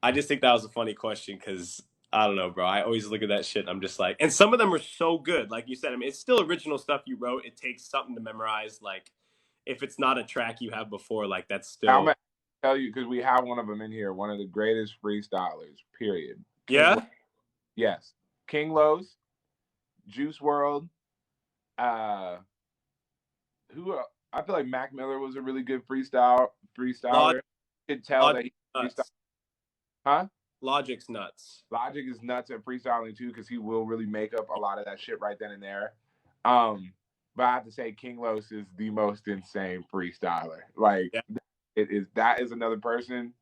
I just think that was a funny question because I don't know, bro. I always look at that shit and I'm just like, and some of them are so good. Like you said, I mean, it's still original stuff you wrote. It takes something to memorize. Like if it's not a track you have before, like that's still. I'm gonna tell you because we have one of them in here. One of the greatest freestylers. Period. Yeah. Yes, King Los, Juice World. Who I feel like Mac Miller was a really good freestyler. You could tell that he freestyle. Huh? Logic's nuts. Logic is nuts at freestyling too because he will really make up a lot of that shit right then and there. But I have to say King Los is the most insane freestyler. Like that is another person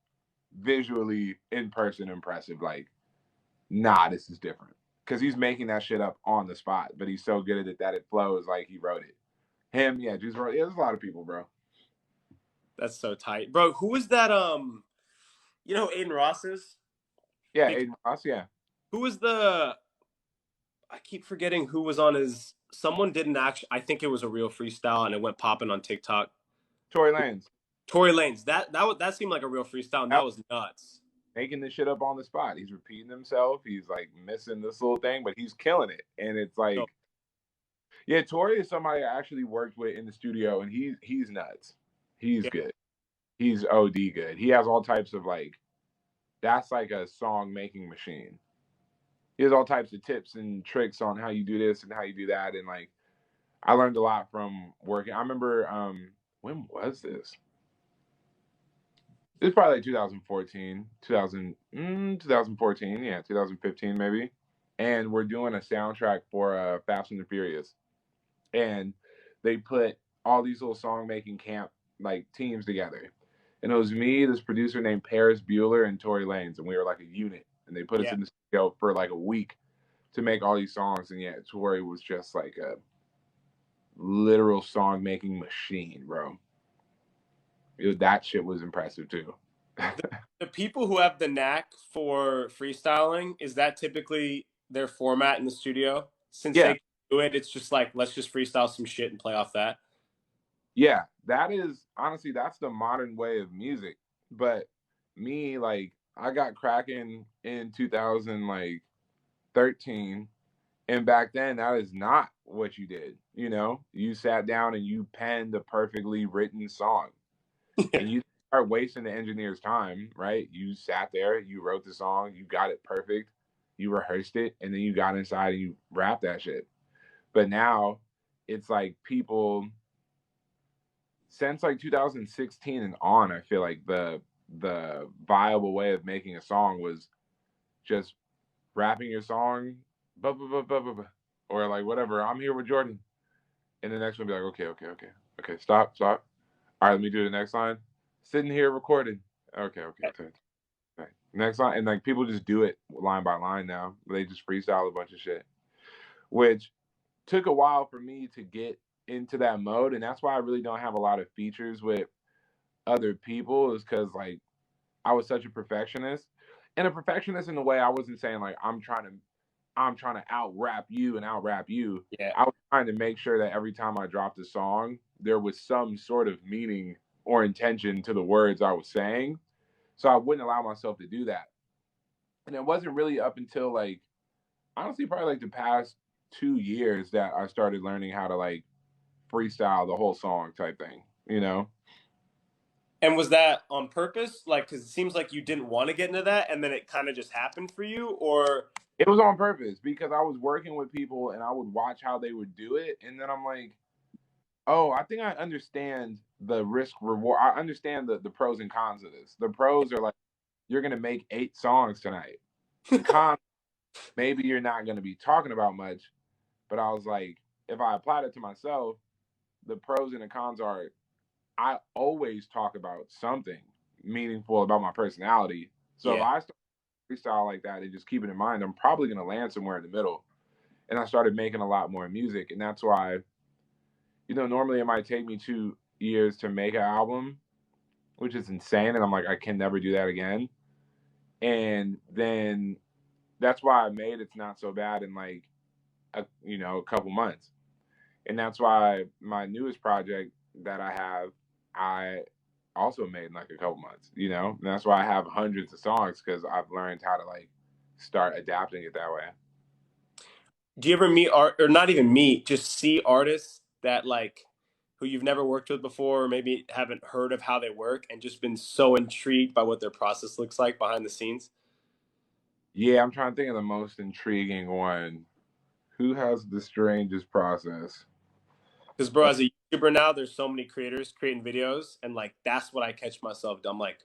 visually in person impressive. Like, nah, this is different. Because he's making that shit up on the spot, but he's so good at it that it flows like he wrote it. Him, yeah, Juice WRLD. Yeah, there's a lot of people, bro. That's so tight, bro. Who was that? You know, who Aiden Ross is. Yeah, Big. Aiden Ross, yeah. Who was the? I keep forgetting who was on his. Someone didn't actually. I think it was a real freestyle, and it went popping on TikTok. Tory Lanez. Tory Lanez. That seemed like a real freestyle, and that was nuts. Making this shit up on the spot. He's repeating himself. He's like missing this little thing, but he's killing it. And it's like, So, yeah, Tory is somebody I actually worked with in the studio, and he's nuts. He's yeah. good. He's OD good. He has all types of like, that's like a song making machine. He has all types of tips and tricks on how you do this and how you do that. And like, I learned a lot from working. I remember, when was this? It was probably like 2014, 2014, yeah, 2015 maybe. And we're doing a soundtrack for Fast and the Furious. And they put all these little song making camp like teams together. And it was me, this producer named Paris Bueller, and Tory Lanez, and we were like a unit. And they put us in the studio for like a week to make all these songs. And yeah, Tory was just like a literal song making machine, bro. That shit was impressive too. The people who have the knack for freestyling, is that typically their format in the studio? Since Yeah. they do it, it's just like, let's just freestyle some shit and play off that. Yeah, that is honestly, that's the modern way of music. But me, like, I got cracking in 2013, and back then that is not what you did. You know, you sat down and you penned a perfectly written song, and you start wasting the engineer's time, right? You sat there, you wrote the song, you got it perfect, you rehearsed it, and then you got inside and you rapped that shit. But now it's like people since like 2016 and on, I feel like the viable way of making a song was just rapping your song, blah, blah, blah, blah, blah, blah, or like whatever. I'm here with Jordan, and the next one be like, okay, stop. All right, let me do the next line. Sitting here recording. Okay. Right. Next line, and like people just do it line by line now. They just freestyle a bunch of shit, which took a while for me to get into that mode, and that's why I really don't have a lot of features with other people, is because like I was such a perfectionist. And a perfectionist in the way I wasn't saying like I'm trying to out rap you and out rap you. Yeah. I was trying to make sure that every time I dropped a song, there was some sort of meaning or intention to the words I was saying. So I wouldn't allow myself to do that. And it wasn't really up until like honestly probably like the past 2 years that I started learning how to like freestyle the whole song type thing, you know? And was that on purpose? Like, because it seems like you didn't want to get into that, and then it kind of just happened for you, or? It was on purpose because I was working with people and I would watch how they would do it. And then I'm like, oh, I think I understand the risk reward. I understand the pros and cons of this. The pros are like, you're going to make 8 songs tonight. The cons, maybe you're not going to be talking about much. But I was like, if I applied it to myself, the pros and the cons are I always talk about something meaningful about my personality. So if I start freestyle like that and just keep it in mind, I'm probably going to land somewhere in the middle. And I started making a lot more music. And that's why, normally it might take me 2 years to make an album, which is insane. And I'm like, I can never do that again. And then that's why I made It's Not So Bad in like, a couple months. And that's why my newest project that I also made in like a couple months, And that's why I have hundreds of songs because I've learned how to like start adapting it that way. Do you ever meet art, or not even meet, just see artists that like who you've never worked with before, or maybe haven't heard of how they work, and just been so intrigued by what their process looks like behind the scenes? Yeah, I'm trying to think of the most intriguing one. Who has the strangest process? Because bro, as a YouTuber now, there's so many creators creating videos, and like that's what I catch myself. I'm like,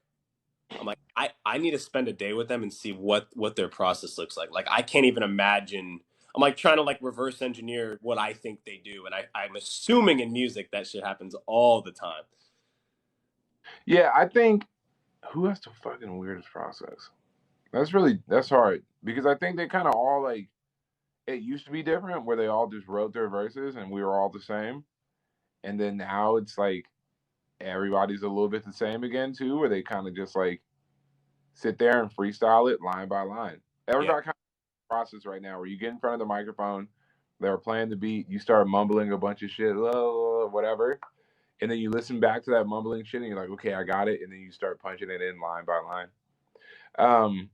I need to spend a day with them and see what their process looks like. Like I can't even imagine. I'm like trying to like reverse engineer what I think they do, and I'm assuming in music that shit happens all the time. Yeah, I think Who has the fucking weirdest process? That's hard because I think they kind of all like it used to be different where they all just wrote their verses and we were all the same, and then now it's like everybody's a little bit the same again too, where they kind of just like sit there and freestyle it line by line. Everybody kind of process right now where you get in front of the microphone, they're playing the beat, you start mumbling a bunch of shit, whatever, and then you listen back to that mumbling shit and you're like, okay, I got it, and then you start punching it in line by line.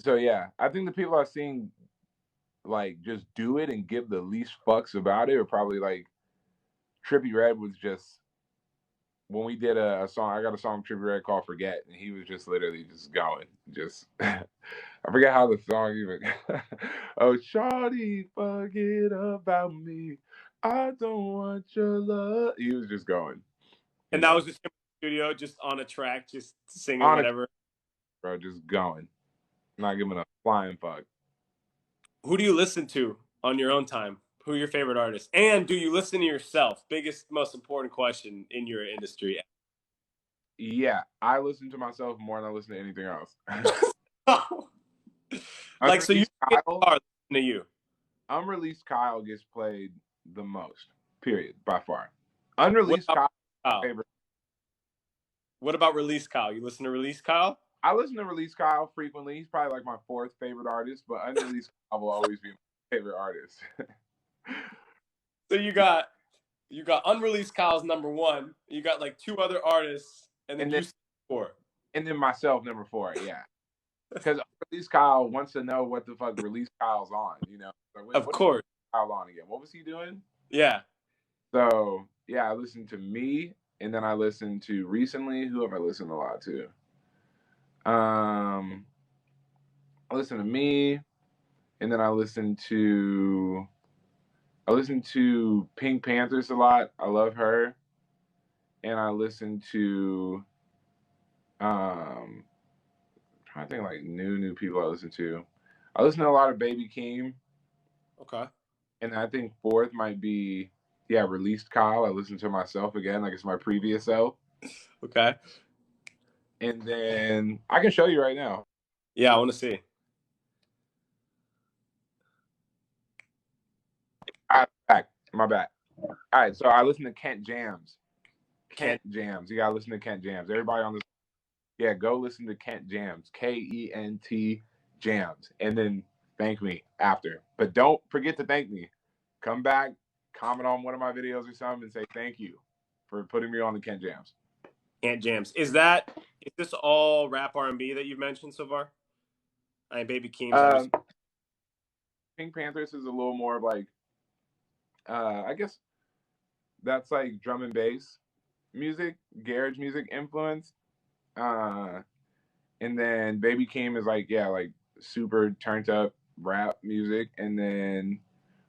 So yeah, I think the people I've seen like just do it and give the least fucks about it are probably like Trippie Redd was just when we did a song. I got a song Trippie Redd called "Forget," and he was just literally just going, just I forget how the song even. Oh, shawty, forget about me. I don't want your love. He was just going. And that was just him in the studio, just on a track, just singing on whatever. Bro, just going. Not giving a flying fuck. Who do you listen to on your own time? Who are your favorite artists? And do you listen to yourself? Biggest, most important question in your industry. Yeah, I listen to myself more than I listen to anything else. Like, so you Kyle, are listening to you. Unreleased Kyle gets played the most, period, by far. Unreleased Kyle. Favorite. What about Release Kyle? You listen to Release Kyle? I listen to Release Kyle frequently. He's probably like my fourth favorite artist, but Unreleased Kyle will always be my favorite artist. So you got Unreleased Kyle's number one. You got like two other artists, and then you four. And then myself, number four, yeah. Because Release Kyle wants to know what the fuck Release Kyle's on, you know? Like, of course. Kyle on again? What was he doing? Yeah. So, yeah, I listened to me, and then I listened to recently, who have I listened a lot to? I listened to me, and then I listened to Pink Panthers a lot. I love her. And I listened to I'm trying to think like new people I listen to. I listen to a lot of Baby Keem. Okay. And I think fourth might be Released Kyle. I listen to myself again, like it's my previous self. Okay. And then I can show you right now. Yeah, I want to see. All right, my back. All right, so I listen to Kent Jams. Kent Jams. You gotta listen to Kent Jams. Everybody on this, go listen to Kent Jams. KENT Jams, and then thank me after. But don't forget to thank me. Come back, comment on one of my videos or something, and say thank you for putting me on the Kent Jams. Kent Jams. Is this all rap R&B that you've mentioned so far? I mean, Baby Keem's. Pink Panthers is a little more of like, I guess that's like drum and bass music, garage music influence. And then Baby Keem is like, like super turned up rap music. And then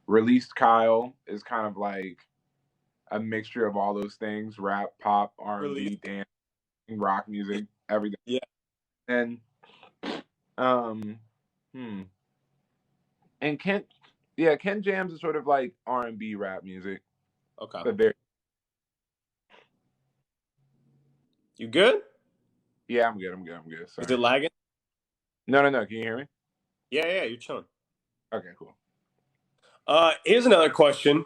Released Kyle is kind of like a mixture of all those things: rap, pop, R&B, dance, rock music, everything. Yeah. And and Kent Jams is sort of like R&B rap music. Okay. But very. You good? Yeah, I'm good. Sorry. Is it lagging? No. Can you hear me? Yeah, you're chilling. Okay, cool. Here's another question.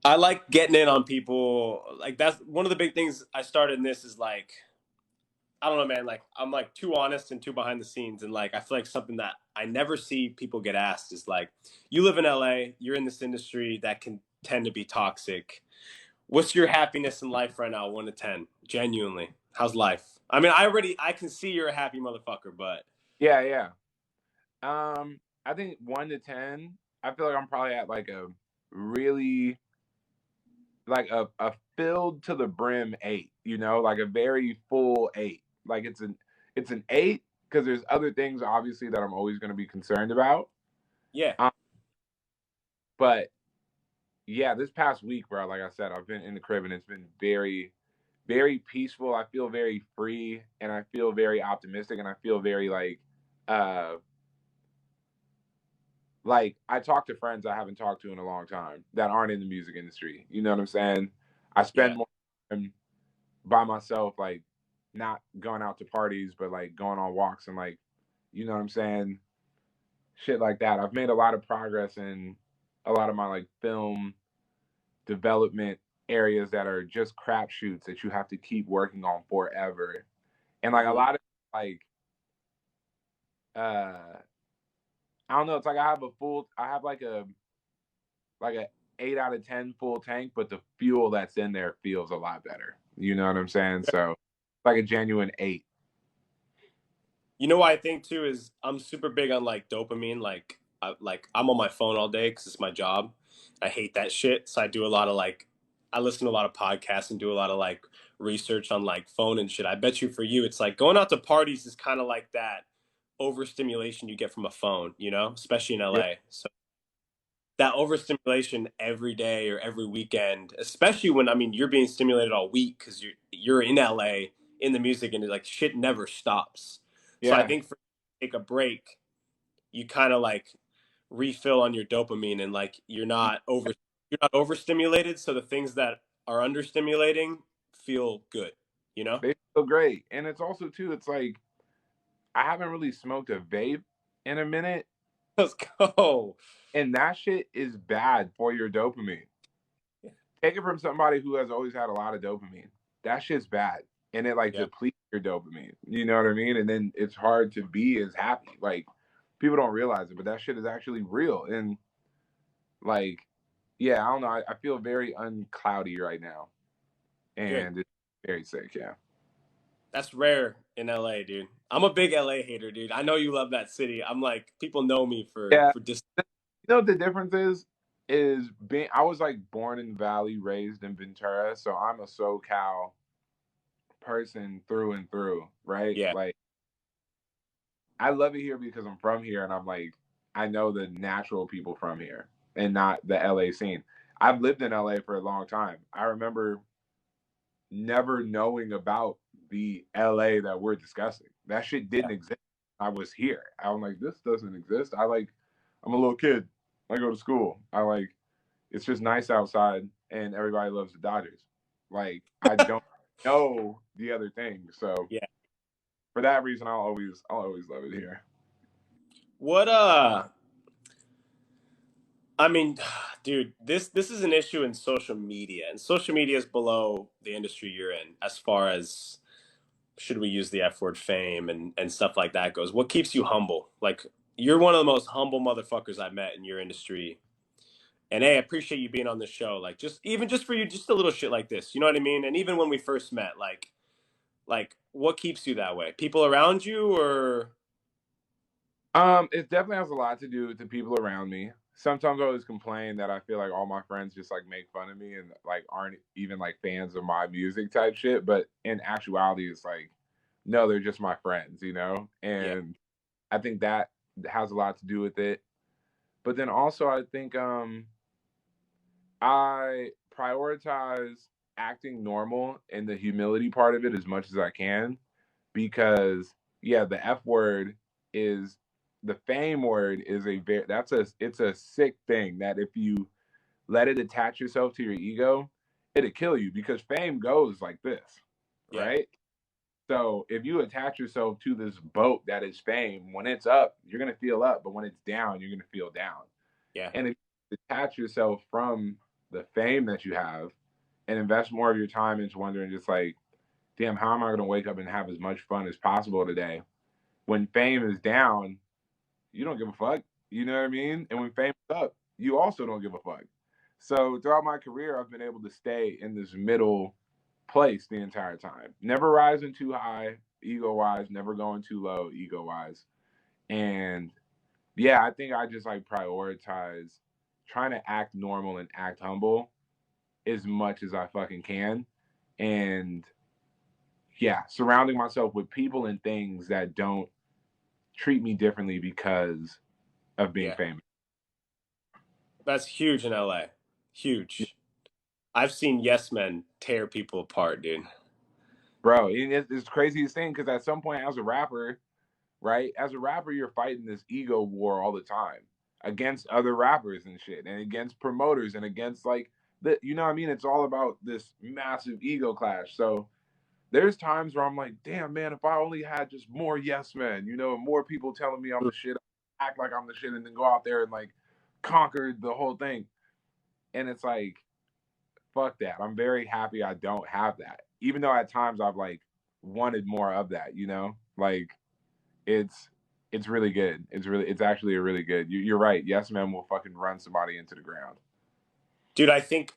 I like getting in on people. Like, that's one of the big things I started in this is like, I don't know, man. Like, I'm like too honest and too behind the scenes. And like, I feel like something that I never see people get asked is like, you live in LA, you're in this industry that can tend to be toxic. What's your happiness in life right now, 1 to 10? Genuinely, how's life? I mean, I can see you're a happy motherfucker, but yeah. I think 1 to 10. I feel like I'm probably at like a really like a filled to the brim 8. You know, like a very full 8. Like it's an 8 because there's other things obviously that I'm always going to be concerned about. Yeah. But yeah, this past week, bro, like I said, I've been in the crib and it's been very, very peaceful. I feel very free and I feel very optimistic and I feel very like I talk to friends I haven't talked to in a long time that aren't in the music industry. You know what I'm saying? I spend more time by myself, like not going out to parties, but like going on walks and like, you know what I'm saying? Shit like that. I've made a lot of progress in a lot of my like film development areas that are just crapshoots that you have to keep working on forever. And like a lot of like uh I don't know, it's like I have like a 8 out of 10 full tank, but the fuel that's in there feels a lot better. You know what I'm saying? So like a genuine 8. You know what I think too is I'm super big on like dopamine. I'm on my phone all day because it's my job. I hate that shit. So I do a lot of like I listen to a lot of podcasts and do a lot of like research on like phone and shit. I bet you for you it's like going out to parties is kind of like that overstimulation you get from a phone, you know, especially in Yeah. LA. So that overstimulation every day or every weekend, especially when I mean you're being stimulated all week because you're in LA in the music and like shit never stops. So I Yeah. think for take a break, you kind of like refill on your dopamine and like you're not overstimulated. So the things that are understimulating feel good, you know? They feel great. And it's also too, it's like I haven't really smoked a vape in a minute. Let's go. And that shit is bad for your dopamine. Take it from somebody who has always had a lot of dopamine. That shit's bad. And it like Yeah. depletes your dopamine. You know what I mean? And then it's hard to be as happy. Like people don't realize it, but that shit is actually real. And like, yeah, I don't know. I feel very uncloudy right now. Good. And it's very sick, yeah. That's rare in LA, dude. I'm a big LA hater, dude. I know you love that city. I'm like, people know me Yeah. for just You know what the difference is being I was like born in Valley, raised in Ventura, so I'm a SoCal person through and through, right? yeah, Like I love it here because I'm from here and I'm like I know the natural people from here and not the LA scene. I've lived in LA for a long time. I remember never knowing about the LA that we're discussing. That shit yeah, didn't exist. I was here. I'm like, this doesn't exist. I'm a little kid. I go to school. It's just nice outside and everybody loves the Dodgers. Like I don't know the other thing. So yeah. for that reason I'll always love it here. What I mean, dude, this is an issue in social media, and social media is below the industry you're in as far as should we use the F word fame and stuff like that goes. What keeps you humble? Like you're one of the most humble motherfuckers I met in your industry. And hey, I appreciate you being on the show. Like just for you, just a little shit like this. You know what I mean? And even when we first met, like what keeps you that way? People around you or It definitely has a lot to do with the people around me. Sometimes I always complain that I feel like all my friends just like make fun of me and like aren't even like fans of my music type shit. But in actuality, it's like, no, they're just my friends, you know? yeah, And I think that has a lot to do with it. But then also I think I prioritize acting normal and the humility part of it as much as I can because yeah, the F word is the fame word is a very it's a sick thing that if you let it attach yourself to your ego, it'll kill you because fame goes like this, yeah, right? So if you attach yourself to this boat that is fame, when it's up, you're gonna feel up, but when it's down, you're gonna feel down. yeah, And if you detach yourself from the fame that you have and invest more of your time into wondering just like, damn, how am I gonna wake up and have as much fun as possible today? When fame is down, you don't give a fuck. You know what I mean? And when fame is up, you also don't give a fuck. So throughout my career, I've been able to stay in this middle place the entire time. Never rising too high, ego wise, never going too low, ego wise. And yeah, I think I just like prioritize trying to act normal and act humble as much as I fucking can. And yeah, surrounding myself with people and things that don't treat me differently because of being yeah. famous. That's huge in LA. Huge. I've seen yes men tear people apart, dude. Bro, it's craziest thing because at some point as a rapper, right? As a rapper, you're fighting this ego war all the time against other rappers and shit, and against promoters and against like the, you know what I mean? It's all about this massive ego clash. So there's times where I'm like, damn, man, if I only had just more yes men, you know, more people telling me I'm the shit, act like I'm the shit, and then go out there and like conquer the whole thing. And it's like, fuck that. I'm very happy I don't have that. Even though at times I've like wanted more of that, you know? Like it's it's really good. It's actually a really good. You're right. Yes men will fucking run somebody into the ground. Dude, I think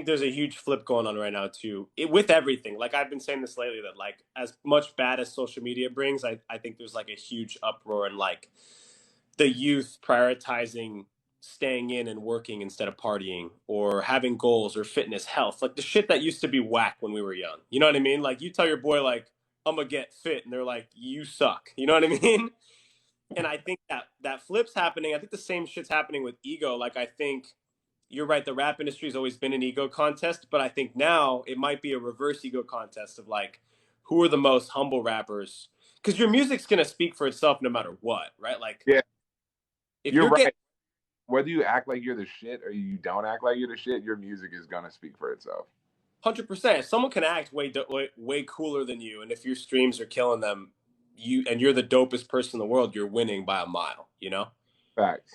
there's a huge flip going on right now too. With everything. Like I've been saying this lately that like as much bad as social media brings, I think there's like a huge uproar and like the youth prioritizing staying in and working instead of partying or having goals or fitness, health. Like the shit that used to be whack when we were young. You know what I mean? Like you tell your boy like I'm gonna get fit and they're like you suck. You know what I mean? And I think that flip's happening. I think the same shit's happening with ego. Like I think you're right. The rap industry has always been an ego contest, but I think now it might be a reverse ego contest of like, who are the most humble rappers? Because your music's gonna speak for itself no matter what, right? Like, Yeah, if you're you're getting right. Whether you act like you're the shit or you don't act like you're the shit, your music is gonna speak for itself. 100%, someone can act way cooler than you, and if your streams are killing them, you're the dopest person in the world, you're winning by a mile. You know. Facts.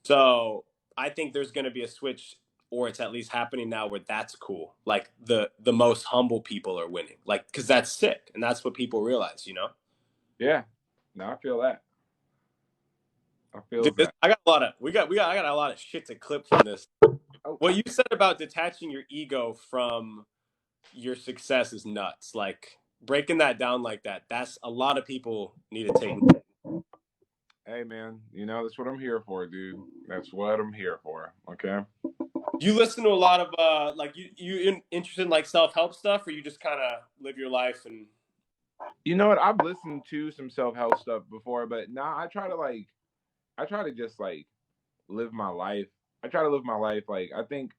So I think there's going to be a switch, or it's at least happening now, where that's cool. Like the most humble people are winning, like because that's sick, and that's what people realize. You know. Yeah. No, I feel that. I Dude, feels that. I got a lot of I got a lot of shit to clip from this. Oh, What you said about detaching your ego from your success is nuts. Like breaking that down like that. That's a lot of people need to take. hey man, you know that's what I'm here for, dude. That's what I'm here for. Okay. You listen to a lot of like interested in like self help stuff, or you just kind of live your life and. You know what? I've listened to some self help stuff before, but now I try to just like live my life. I try to live my life like I think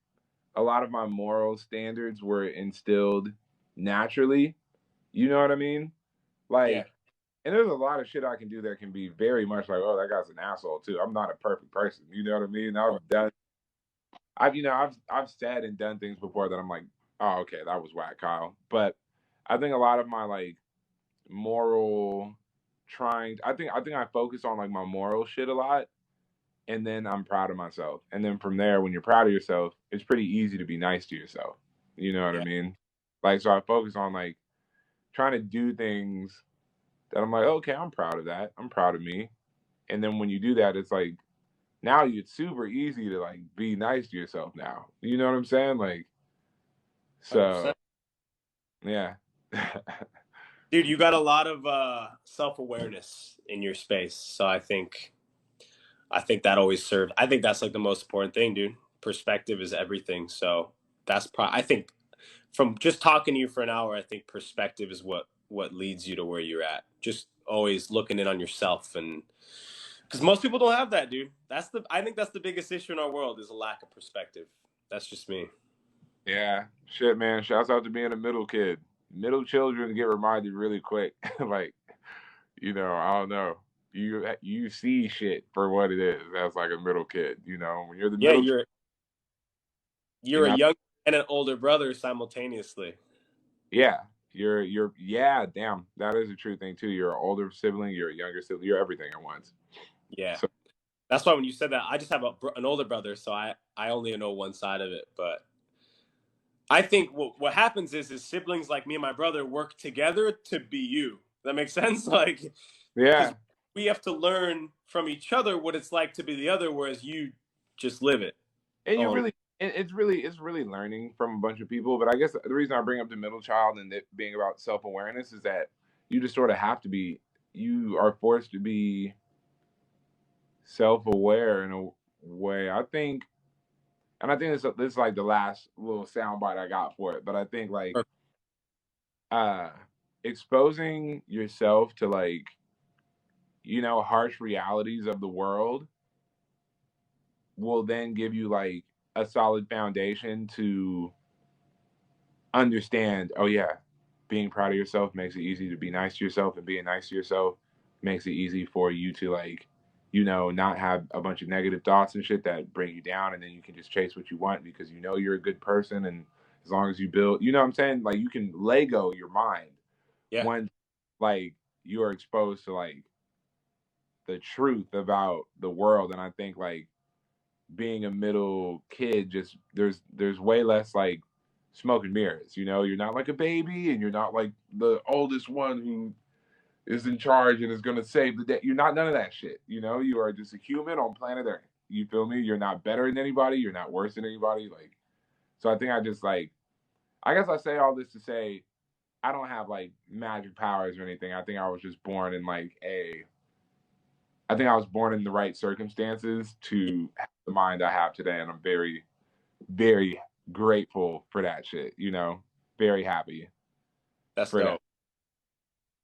a lot of my moral standards were instilled naturally. You know what I mean? Yeah. Like, and there's a lot of shit I can do that can be very much like, oh, that guy's an asshole too. I'm not a perfect person. You know what I mean? I've said and done things before that I'm like, oh, okay, that was whack, Kyle. But I think a lot of my like moral I think I focus on like my moral shit a lot, and then I'm proud of myself. And then from there, when you're proud of yourself, it's pretty easy to be nice to yourself. You know what I Yeah. mean? Like, so I focus on like trying to do things that I'm like, okay, I'm proud of that. I'm proud of me. And then when you do that, it's like now it's super easy to like be nice to yourself now. You know what I'm saying? Like, so 100%. yeah. Dude, you got a lot of self-awareness in your space. So I think that always served. I think that's like the most important thing, dude. Perspective is everything. So I think from just talking to you for an hour, I think perspective is what leads you to where you're at. Just always looking in on yourself, and because most people don't have that, dude. I think that's the biggest issue in our world is a lack of perspective. That's just me. Yeah. Shit, man. Shouts out to being a middle kid. Middle children get reminded really quick. Like, you know, I don't know. You see shit for what it is as like a middle kid. You know, when you're the Yeah, middle, you're you're a not. young and an older brother simultaneously. Yeah, you're. Yeah, damn, that is a true thing too. You're an older sibling. You're a younger sibling. You're everything at once. Yeah. So That's why when you said that, I just have an older brother, so I only know one side of it. But I think what happens is siblings like me and my brother work together to be you. Does that makes sense? Like, because yeah, we have to learn from each other what it's like to be the other, whereas you just live it. and you Oh, really, it's really learning from a bunch of people. But I guess the reason I bring up the middle child and it being about self awareness is that you just sort of have to be. You are forced to be self aware in a way. I think, and I think this is like the last little soundbite I got for it. But I think like uh exposing yourself to like harsh realities of the world will then give you like a solid foundation to understand, oh yeah, being proud of yourself makes it easy to be nice to yourself, and being nice to yourself makes it easy for you to like not have a bunch of negative thoughts and shit that bring you down, and then you can just chase what you want because you're a good person. And as long as you build, you know what I'm saying, like you can Lego your mind Yeah. When like you are exposed to like the truth about the world, and I think like being a middle kid, just there's way less like smoke and mirrors. You know, you're not like a baby, and you're not like the oldest one who is in charge and is going to save the day. You're not none of that shit. You know, you are just a human on planet Earth. You feel me? You're not better than anybody. You're not worse than anybody. Like, so I think I just like, I guess I say all this to say I don't have like magic powers or anything. I think I was just born in like I think I was born in the right circumstances to have the mind I have today. And I'm very, very grateful for that shit. You know, very happy. That's for dope. that.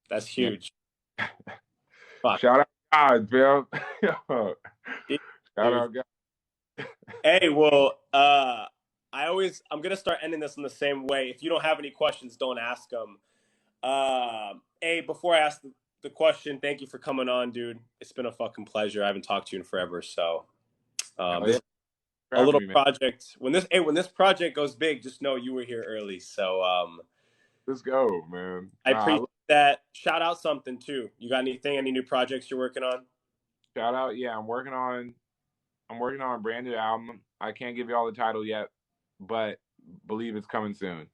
That's huge. Yeah. Fuck. Shout out God, Bill. Dude. Shout out God. Hey, well, I'm gonna start ending this in the same way. If you don't have any questions, don't ask them. Hey, before I ask the question, thank you for coming on, dude. It's been a fucking pleasure. I haven't talked to you in forever, so this a little project. When this project goes big, just know you were here early. So let's go, man. I appreciate that. Shout out something too. You got anything? Any new projects you're working on? Shout out, yeah. I'm working on a brand new album. I can't give you all the title yet, but believe it's coming soon.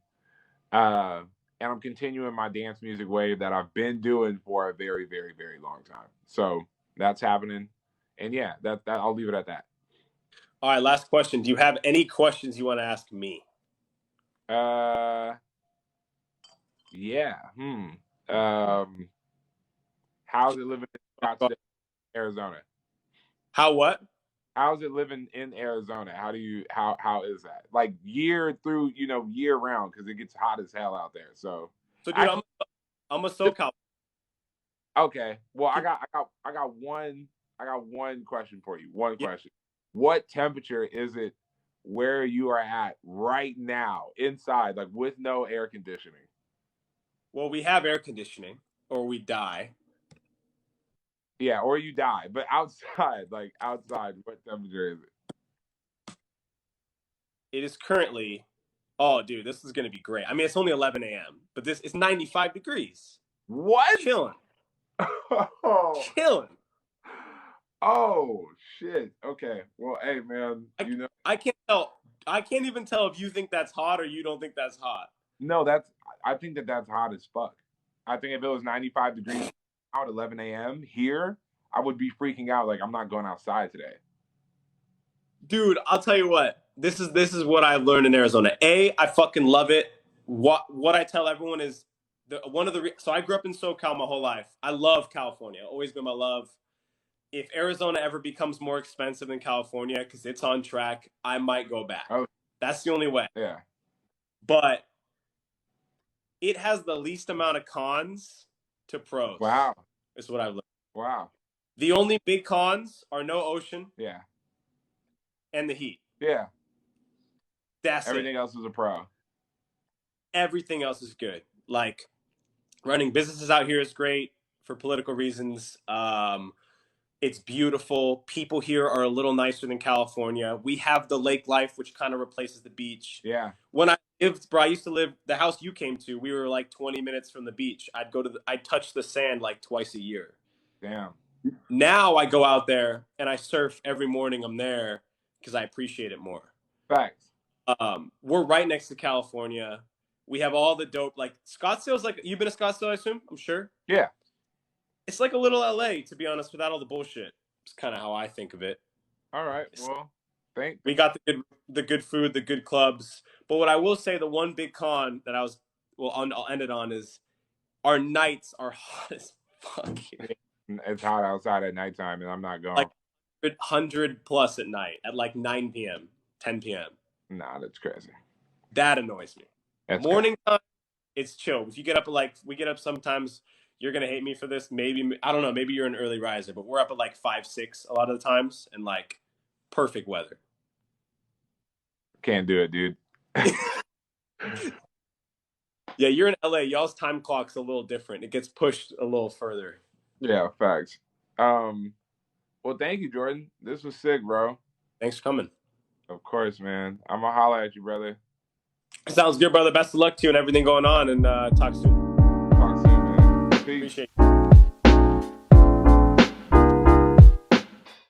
And I'm continuing my dance music wave that I've been doing for a very, very, very long time. So that's happening. And yeah, that I'll leave it at that. All right, last question. Do you have any questions you want to ask me? Yeah. How's it living in Arizona? How what? How's it living in Arizona? How is that? Like year round, because it gets hot as hell out there. So dude, I'm a SoCal. Okay. Well, I got one question for you. One question. What temperature is it where you are at right now inside, like with no air conditioning? Well, we have air conditioning, or we die. Yeah, or you die. But outside, what temperature is it? It is currently, oh, dude, this is going to be great. I mean, it's only 11 a.m., but it's 95 degrees. What? Chilling. Oh. Chilling. Oh, shit. Okay. Well, hey, man, I can't tell. I can't even tell if you think that's hot or you don't think that's hot. No, I think that's hot as fuck. I think if it was 95 degrees out at 11 a.m. here, I would be freaking out. Like, I'm not going outside today. Dude, I'll tell you what. This is what I've learned in Arizona. I fucking love it. What I tell everyone is so I grew up in SoCal my whole life. I love California. Always been my love. If Arizona ever becomes more expensive than California, because it's on track, I might go back. Oh. That's the only way. Yeah. But it has the least amount of cons to pros. Wow. Is what I've learned. Wow. The only big cons are no ocean. Yeah. And the heat. Yeah. That's everything else is a pro. Everything else is good. Like running businesses out here is great for political reasons. It's beautiful. People here are a little nicer than California. We have the lake life, which kind of replaces the beach. Yeah. When I used to live, the house you came to, we were like 20 minutes from the beach. I'd touch the sand like twice a year. Damn. Now I go out there and I surf every morning. I'm there because I appreciate it more. Facts. We're right next to California. We have all the dope, like Scottsdale's like, you've been to Scottsdale, I assume? I'm sure. Yeah. It's like a little LA, to be honest, without all the bullshit. It's kind of how I think of it. All right. Well, we got the good food, the good clubs. But what I will say, the one big con that I'll end it on is our nights are hot as fuck here. It's hot outside at nighttime, and I'm not going. Like 100 plus at night at like 9 p.m., 10 p.m. Nah, that's crazy. That annoys me. That's morning time, it's chill. If you get up we get up sometimes. You're going to hate me for this. Maybe, I don't know. Maybe you're an early riser, but we're up at like 5, 6 a lot of the times and like perfect weather. Can't do it, dude. Yeah, you're in LA. Y'all's time clock's a little different. It gets pushed a little further. Yeah, facts. Well, thank you, Jordan. This was sick, bro. Thanks for coming. Of course, man. I'm going to holler at you, brother. Sounds good, brother. Best of luck to you and everything going on, and talk soon. Talk soon. Peace. Appreciate it.